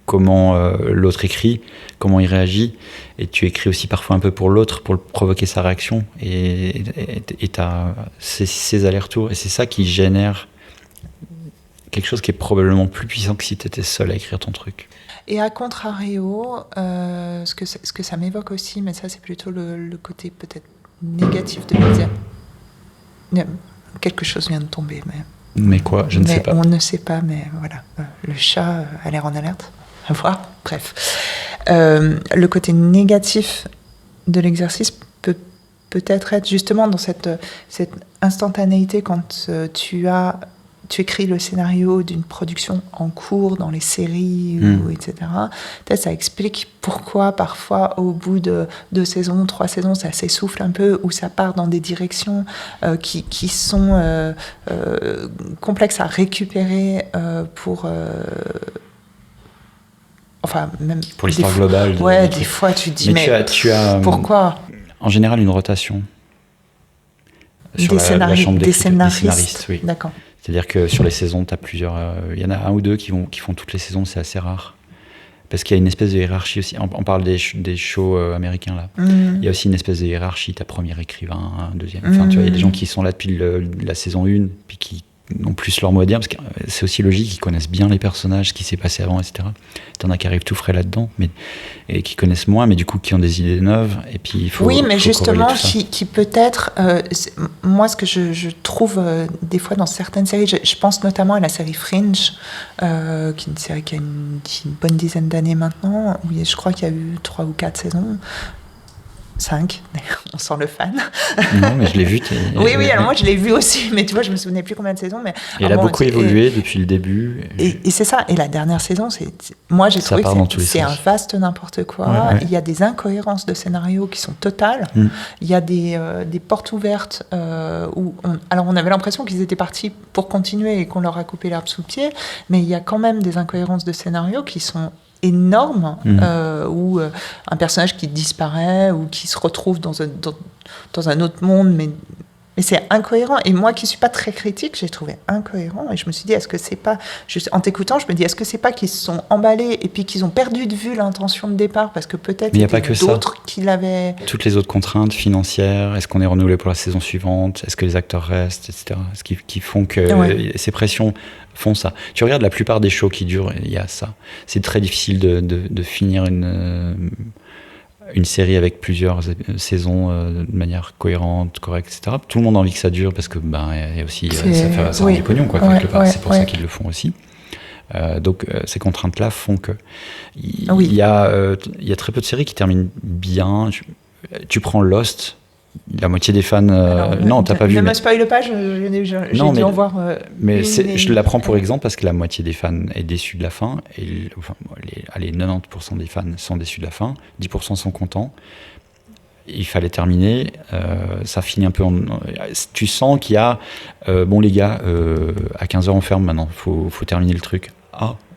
comment l'autre écrit, comment il réagit, et tu écris aussi parfois un peu pour l'autre pour provoquer sa réaction, et t'as ces allers-retours, et c'est ça qui génère quelque chose qui est probablement plus puissant que si tu étais seul à écrire ton truc. Et à contrario, ce que ça m'évoque aussi, mais ça c'est plutôt le côté peut-être négatif de l'exercice. Quelque chose vient de tomber, mais quoi, je ne sais pas. On ne sait pas, mais voilà, le chat a l'air en alerte. À voir. Bref, le côté négatif de l'exercice peut peut-être être justement dans cette instantanéité quand tu écris le scénario d'une production en cours dans les séries, etc. Peut-être ça explique pourquoi parfois au bout de 2 saisons, 3 saisons, ça s'essouffle un peu ou ça part dans des directions qui sont complexes à récupérer pour... Enfin, même pour l'histoire globale. Ouais, des fois tu te dis, mais tu as pourquoi en général une rotation sur des scénaristes, oui. D'accord. C'est-à-dire que sur les saisons, tu as plusieurs... Il y en a un ou deux qui font toutes les saisons, c'est assez rare. Parce qu'il y a une espèce de hiérarchie aussi. On parle des shows américains, là. Il y a aussi une espèce de hiérarchie. Tu as premier écrivain, un deuxième... Enfin, tu vois, il y a des gens qui sont là depuis la saison 1, puis qui ont plus leur mot à dire, parce que c'est aussi logique, ils connaissent bien les personnages, ce qui s'est passé avant, etc. T'en as qui arrivent tout frais là-dedans, et qui connaissent moins, mais du coup qui ont des idées neuves, et puis il faut... Oui, mais justement, qui peut-être... moi, ce que je trouve des fois dans certaines séries, je pense notamment à la série Fringe, qui est une série qui a une bonne dizaine d'années maintenant, où je crois qu'il y a eu 3 ou 4 saisons. 5, on sent le fan. Non, mais je l'ai vu. Oui, alors moi je l'ai vu aussi, mais tu vois, je me souvenais plus combien de saisons. Mais elle a beaucoup évolué depuis le début. Et c'est ça, et la dernière saison, moi j'ai trouvé que c'est un vaste n'importe quoi. Ouais. Il y a des incohérences de scénario qui sont totales. Il y a des portes ouvertes où alors on avait l'impression qu'ils étaient partis pour continuer et qu'on leur a coupé l'herbe sous le pied, mais il y a quand même des incohérences de scénario qui sont énorme où un personnage qui disparaît ou qui se retrouve dans un autre monde, mais c'est incohérent. Et moi qui ne suis pas très critique, j'ai trouvé incohérent et je me suis dit, est-ce que c'est pas, en t'écoutant, je me dis, est-ce que c'est pas qu'ils se sont emballés et puis qu'ils ont perdu de vue l'intention de départ parce que peut-être il y a pas que d'autres qui l'avaient... Toutes les autres contraintes financières, est-ce qu'on est renouvelé pour la saison suivante, est-ce que les acteurs restent, etc. Ce qui font que ces pressions font ça. Tu regardes la plupart des shows qui durent, il y a ça. C'est très difficile de finir une série avec plusieurs saisons de manière cohérente, correcte, etc. Tout le monde a envie que ça dure parce que y a aussi ça rend du pognon, quoi, quelque part. C'est pour ça qu'ils le font aussi. Donc ces contraintes-là font que il y a très peu de séries qui terminent bien. Tu prends Lost. La moitié des fans... non, t'as pas vu. Ne me spoile pas, j'ai dû en voir... je la prends pour exemple parce que la moitié des fans est déçue de la fin. Et, 90% des fans sont déçus de la fin. 10% sont contents. Il fallait terminer. Ça finit un peu tu sens qu'il y a... bon les gars, à 15h on ferme maintenant. Faut terminer le truc.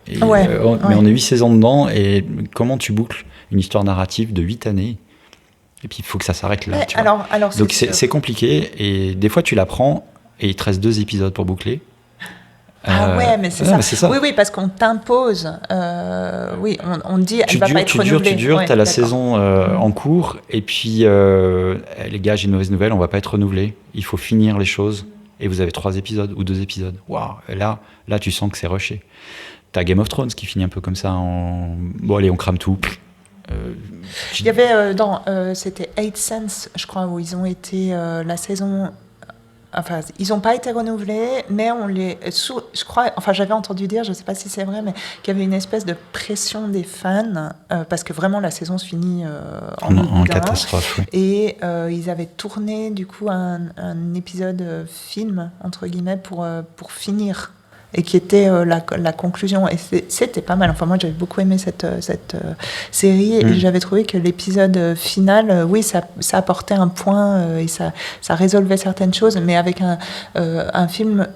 Mais on est 8 saisons dedans. Et comment tu boucles une histoire narrative de 8 années ? Et puis il faut que ça s'arrête là. Donc c'est compliqué et des fois tu la prends et il te reste 2 épisodes pour boucler. Mais c'est ça. Oui, parce qu'on t'impose. On dit elle va pas être renouvelée. Tu dures, t'as la saison en cours et puis les gars, j'ai une mauvaise nouvelle, on va pas être renouvelé. Il faut finir les choses et vous avez 3 épisodes ou 2 épisodes. Waouh, là tu sens que c'est rushé. T'as Game of Thrones qui finit un peu comme ça bon allez, on crame tout. Il y avait c'était 8 Sense, je crois, où ils ont été la saison. Enfin, ils n'ont pas été renouvelés, mais je crois. Enfin, j'avais entendu dire, je ne sais pas si c'est vrai, mais qu'il y avait une espèce de pression des fans parce que vraiment la saison se finit en catastrophe. Oui. Et ils avaient tourné du coup un épisode film entre guillemets pour finir. Et qui était la conclusion. Et c'était pas mal. Enfin, moi, j'avais beaucoup aimé cette série. Et j'avais trouvé que l'épisode final, ça apportait un point et ça résolvait certaines choses. Mais avec un film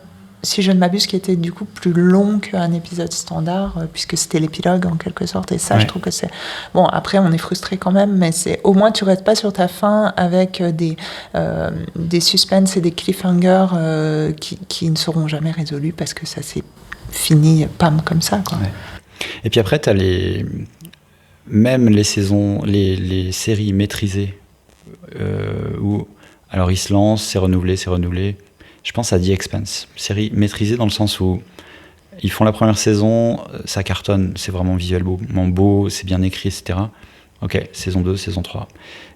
si je ne m'abuse, qui était du coup plus long qu'un épisode standard, puisque c'était l'épilogue en quelque sorte. Et ça, je trouve que c'est... Bon, après, on est frustré quand même, mais c'est au moins tu restes pas sur ta fin avec des suspens et des cliffhangers qui ne seront jamais résolus parce que ça s'est fini, pam, comme ça, quoi. Ouais. Et puis après, tu as même les saisons, les séries maîtrisées, où alors ils se lancent, c'est renouvelé. Je pense à The Expanse, série maîtrisée dans le sens où ils font la première saison, ça cartonne, c'est vraiment visuellement beau, c'est bien écrit, etc. Ok, saison 2, saison 3.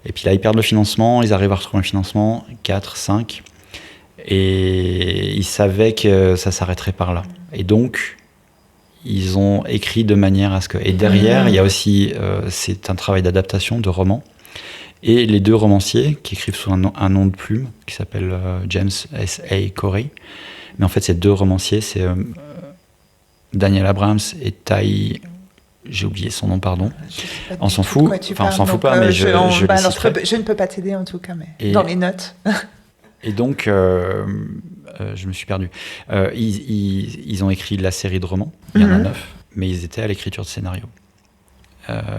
Et puis là, ils perdent le financement, ils arrivent à retrouver un financement, 4, 5, et ils savaient que ça s'arrêterait par là. Et donc, ils ont écrit de manière à ce que... Et derrière, il y a aussi, c'est un travail d'adaptation de romans. Et les 2 romanciers qui écrivent sous un nom de plume, qui s'appelle James S.A. Corey. Mais en fait, ces 2 romanciers, c'est Daniel Abrams et Ty... J'ai oublié son nom, pardon. On s'en fout. Enfin, on s'en fout pas, mais je ne peux pas t'aider en tout cas, mais dans les notes. Et donc, je me suis perdu. Ils ont écrit la série de romans, il y en a 9, mais ils étaient à l'écriture de scénario.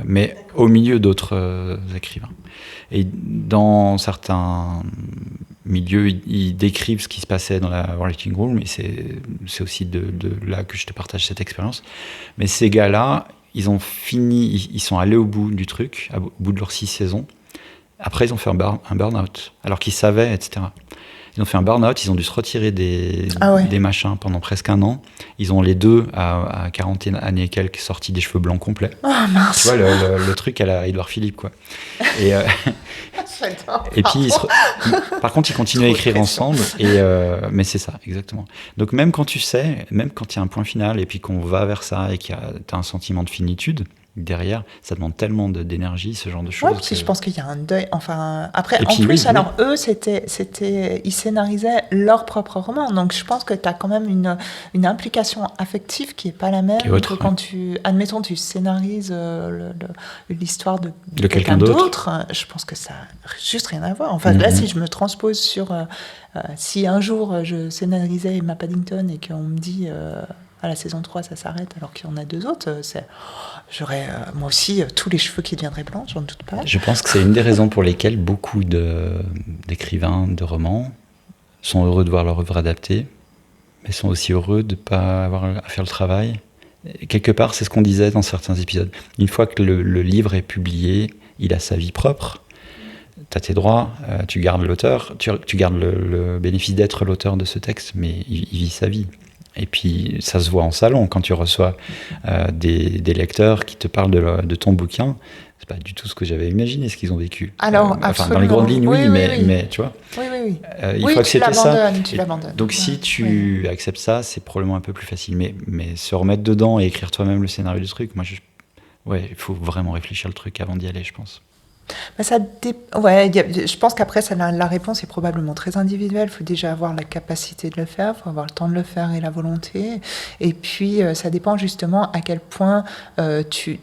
Mais au milieu d'autres écrivains. Et dans certains milieux, ils décrivent ce qui se passait dans la writing room, et c'est aussi de là que je te partage cette expérience. Mais ces gars-là, ils sont allés au bout du truc, au bout de leurs 6 saisons. Après, ils ont fait un burn-out, alors qu'ils savaient, etc. Ils ont fait un burn-out, ils ont dû se retirer des machins pendant presque 1 an. Ils ont les 2 à 40 années et quelques sortis des cheveux blancs complets. Oh mince. Tu vois, le truc à la Édouard Philippe, quoi. Et puis, par contre, ils continuent à écrire ensemble. Mais c'est ça, exactement. Donc même quand tu sais, même quand il y a un point final et puis qu'on va vers ça et que tu as un sentiment de finitude, derrière, ça demande tellement d'énergie, ce genre de choses. Oui, parce que je pense qu'il y a un deuil. Enfin, après, en plus, alors eux, ils scénarisaient leur propre roman. Donc, je pense que tu as quand même une implication affective qui n'est pas la même que quand admettons, tu scénarises l'histoire de quelqu'un d'autre. Je pense que ça n'a juste rien à voir. Enfin, là, si je me transpose sur... si un jour, je scénarisais Emma Paddington et qu'on me dit... à la saison 3, ça s'arrête, alors qu'il y en a 2 autres. J'aurais, moi aussi, tous les cheveux qui deviendraient blancs, j'en doute pas. Je pense que c'est une des raisons pour lesquelles beaucoup d'écrivains de romans sont heureux de voir leur œuvre adaptée, mais sont aussi heureux de ne pas avoir à faire le travail. Et quelque part, c'est ce qu'on disait dans certains épisodes. Une fois que le livre est publié, il a sa vie propre. Tu as tes droits, tu gardes l'auteur, tu gardes le bénéfice d'être l'auteur de ce texte, mais il vit sa vie. Et puis, ça se voit en salon, quand tu reçois des lecteurs qui te parlent de ton bouquin. C'est pas du tout ce que j'avais imaginé, ce qu'ils ont vécu. Alors, dans les grandes lignes, oui, mais tu vois. Oui. Il faut accepter ça. Tu l'abandonnes. Donc, si tu acceptes ça, c'est probablement un peu plus facile. Mais se remettre dedans et écrire toi-même le scénario du truc, il faut vraiment réfléchir le truc avant d'y aller, je pense. Je pense qu'après, la réponse est probablement très individuelle. Il faut déjà avoir la capacité de le faire, il faut avoir le temps de le faire et la volonté. Et puis, ça dépend justement à quel point tu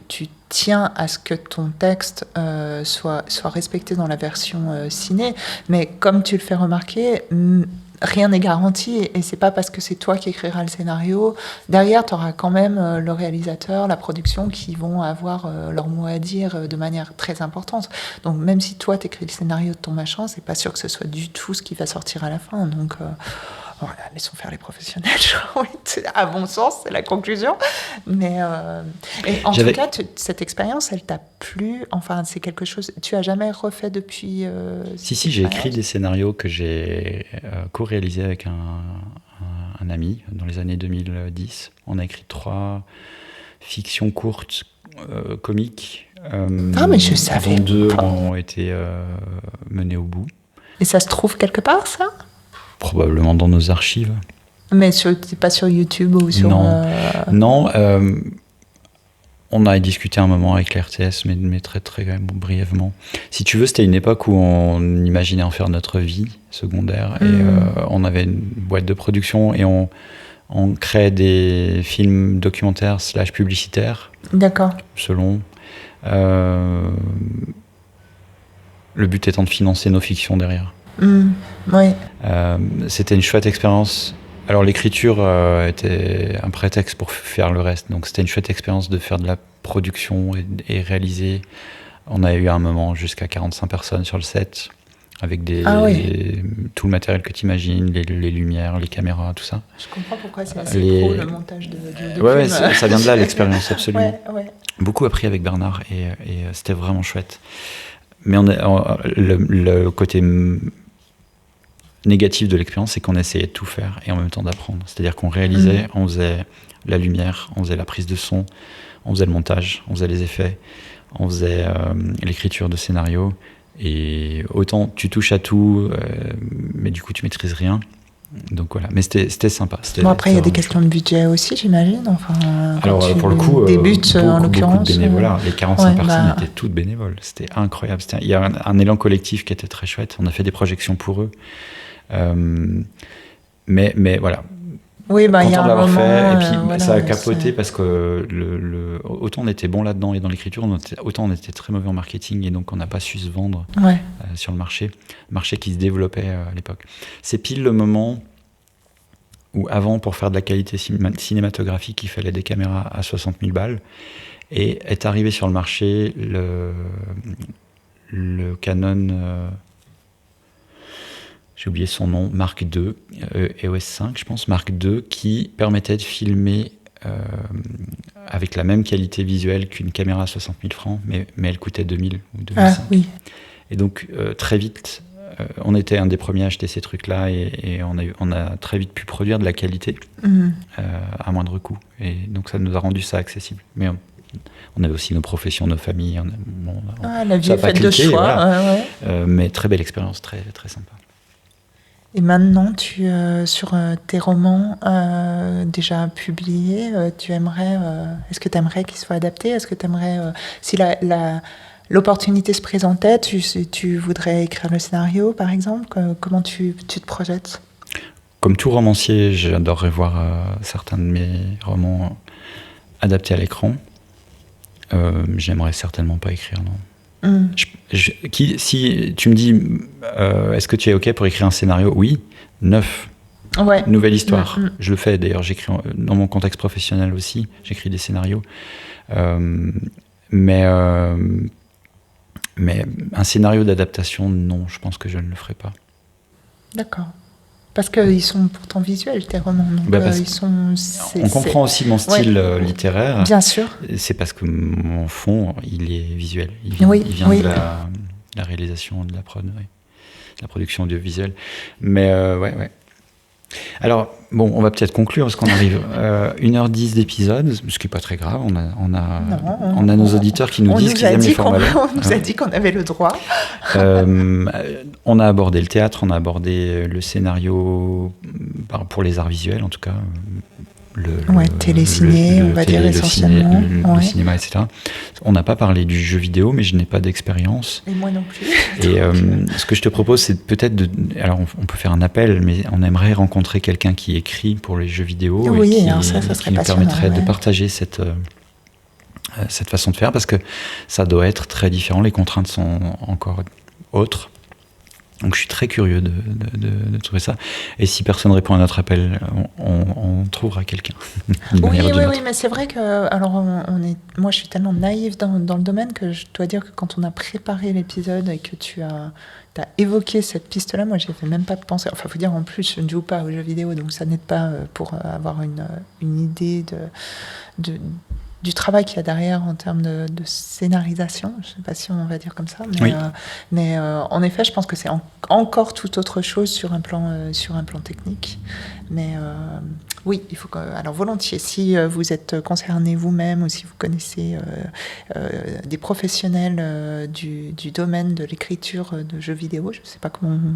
tiens à ce que ton texte soit respecté dans la version ciné. Mais comme tu le fais remarquer... rien n'est garanti, et c'est pas parce que c'est toi qui écriras le scénario. Derrière, tu auras quand même le réalisateur, la production qui vont avoir leur mot à dire de manière très importante. Donc même si toi t'écris le scénario de ton machin, c'est pas sûr que ce soit du tout ce qui va sortir à la fin. Donc voilà, laissons faire les professionnels. À mon sens, c'est la conclusion. Mais et en tout cas, cette expérience, elle t'a plu. Enfin, c'est quelque chose. Tu as jamais refait depuis Si, j'ai écrit des scénarios que j'ai co-réalisés avec un ami dans les années 2010. On a écrit 3 fictions courtes comiques. Mais je savais. Dont 2 ont été menées au bout. Et ça se trouve quelque part, ça ? Probablement dans nos archives. Mais pas sur YouTube ou sur... Non. On a discuté un moment avec l'RTS, mais très, très brièvement. Si tu veux, c'était une époque où on imaginait en faire notre vie secondaire. Et on avait une boîte de production et on créait des films documentaires / publicitaires. D'accord. Selon... le but étant de financer nos fictions derrière. Oui. C'était une chouette expérience. Alors l'écriture était un prétexte pour faire le reste. Donc c'était une chouette expérience de faire de la production et réaliser. On a eu à un moment jusqu'à 45 personnes sur le set, avec tout le matériel que tu imagines, les lumières, les caméras, tout ça. Je comprends pourquoi c'est assez pro le montage de ouais, ça vient de là l'expérience, absolument. Ouais. Beaucoup appris avec Bernard et c'était vraiment chouette. Mais le côté négatif de l'expérience, c'est qu'on essayait de tout faire et en même temps d'apprendre. C'est-à-dire qu'on réalisait, on faisait la lumière, on faisait la prise de son, on faisait le montage, on faisait les effets, on faisait l'écriture de scénario. Et autant tu touches à tout, mais du coup tu maîtrises rien. Donc voilà, mais c'était sympa. Après, il y a des questions de budget aussi, j'imagine. Enfin, alors pour le coup, en l'occurrence, beaucoup de bénévoles. Les 45 personnes étaient toutes bénévoles. C'était incroyable. Il y a un élan collectif qui était très chouette. On a fait des projections pour eux. Mais voilà. Oui, il y a un moment, fait. Et puis ça a capoté parce que autant on était bon là-dedans et dans l'écriture, autant on était très mauvais en marketing et donc on n'a pas su se vendre sur le marché qui se développait à l'époque. C'est pile le moment où avant, pour faire de la qualité cinématographique, il fallait des caméras à 60 000 balles et est arrivé sur le marché le Canon... j'ai oublié son nom, Mark II, EOS 5, je pense, Mark II, qui permettait de filmer avec la même qualité visuelle qu'une caméra à 60 000 francs, mais elle coûtait 2000 ou 2005. Ah, oui. Et donc, très vite, on était un des premiers à acheter ces trucs-là et on a très vite pu produire de la qualité à moindre coût. Et donc, ça nous a rendu ça accessible. Mais on avait aussi nos professions, nos familles. La vie est faite de choix. Voilà. Mais très belle expérience, très, très sympa. Et maintenant, sur tes romans déjà publiés, est-ce que tu aimerais qu'ils soient adaptés ? Est-ce que tu aimerais, si l'opportunité se présentait, tu voudrais écrire le scénario, par exemple ? Comment tu te projettes ? Comme tout romancier, j'adorerais voir certains de mes romans adaptés à l'écran. J'aimerais certainement pas écrire, non. Si tu me dis est-ce que tu es OK pour écrire un scénario ? Oui, neuf, nouvelle histoire. Je le fais d'ailleurs, j'écris dans mon contexte professionnel aussi, j'écris des scénarios. Mais un scénario d'adaptation, non, je pense que je ne le ferai pas. D'accord. Parce qu'ils sont pourtant visuels, tes romans. Donc on comprend aussi mon style littéraire. Bien sûr. C'est parce que mon fond, il est visuel. Il vient de la réalisation, de la prod, de la production audiovisuelle. Mais ouais. Alors, bon, on va peut-être conclure parce qu'on arrive 1h10 d'épisode, ce qui n'est pas très grave. On a nos auditeurs qui nous disent qu'ils aiment les formats longs. On nous a dit qu'on avait le droit. On a abordé le théâtre, on a abordé le scénario pour les arts visuels, en tout cas. Téléciné, on va dire essentiellement. Le cinéma, etc. On n'a pas parlé du jeu vidéo, mais je n'ai pas d'expérience. Et moi non plus. Et ce que je te propose, c'est peut-être alors on peut faire un appel, mais on aimerait rencontrer quelqu'un qui écrit pour les jeux vidéo qui nous permettrait de partager cette façon de faire, parce que ça doit être très différent. Les contraintes sont encore autres. Donc je suis très curieux de trouver ça. Et si personne répond à notre appel, on trouvera quelqu'un. Oui, mais c'est vrai que moi je suis tellement naïve dans le domaine que je dois dire que quand on a préparé l'épisode et que tu as évoqué cette piste-là, moi j'y avais même pas pensé. Enfin, faut dire, en plus, je ne joue pas aux jeux vidéo, donc ça n'aide pas pour avoir une idée du travail qu'il y a derrière en termes de scénarisation. Je ne sais pas si on va dire comme ça, mais en effet, je pense que c'est encore tout autre chose sur un plan technique. Mais oui, il faut alors volontiers, si vous êtes concerné vous-même ou si vous connaissez des professionnels du domaine de l'écriture de jeux vidéo, je ne sais pas comment on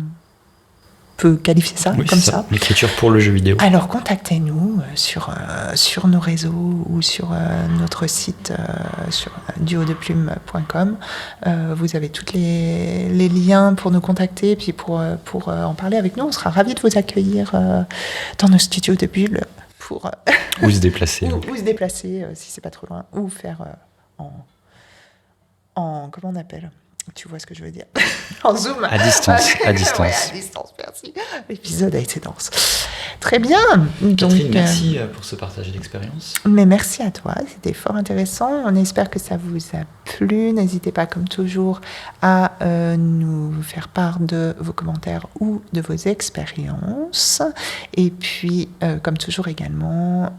peut qualifier ça comme ça. L'écriture pour le jeu vidéo. Alors contactez-nous sur nos réseaux ou sur notre site sur duodeplume.com. Vous avez tous les liens pour nous contacter et puis pour en parler avec nous. On sera ravis de vous accueillir dans nos studios de Bulle pour ou se déplacer. ou se déplacer si c'est pas trop loin, ou faire en comment on appelle, Tu vois ce que je veux dire? En zoom. À distance, à distance. Ouais, à distance, merci. L'épisode a été dense. Très bien. Catherine, Donc, merci pour ce partage d'expérience. mais merci à toi, c'était fort intéressant. On espère que ça vous a plu. N'hésitez pas, comme toujours, à nous faire part de vos commentaires ou de vos expériences. Et puis, comme toujours également,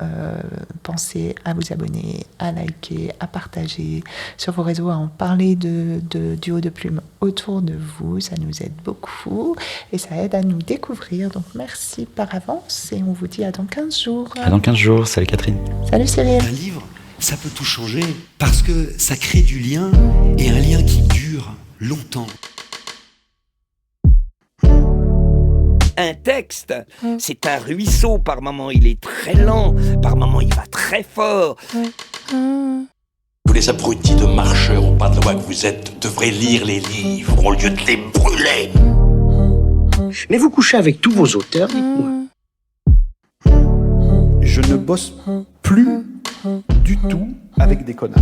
pensez à vous abonner, à liker, à partager sur vos réseaux, à en parler du haut de plume autour de vous. Ça nous aide beaucoup et ça aide à nous découvrir. Donc, merci par avance et on vous dit à dans 15 jours. À dans 15 jours. Salut Catherine. Salut Cyril. Un livre, ça peut tout changer parce que ça crée du lien et un lien qui dure longtemps. Un texte, c'est un ruisseau, par moments il est très lent, par moments il va très fort. Tous les abrutis de marcheurs au pas de loi que vous êtes devraient lire les livres au lieu de les brûler. Mais vous couchez avec tous vos auteurs, dites-moi. Je ne bosse plus du tout avec des connards.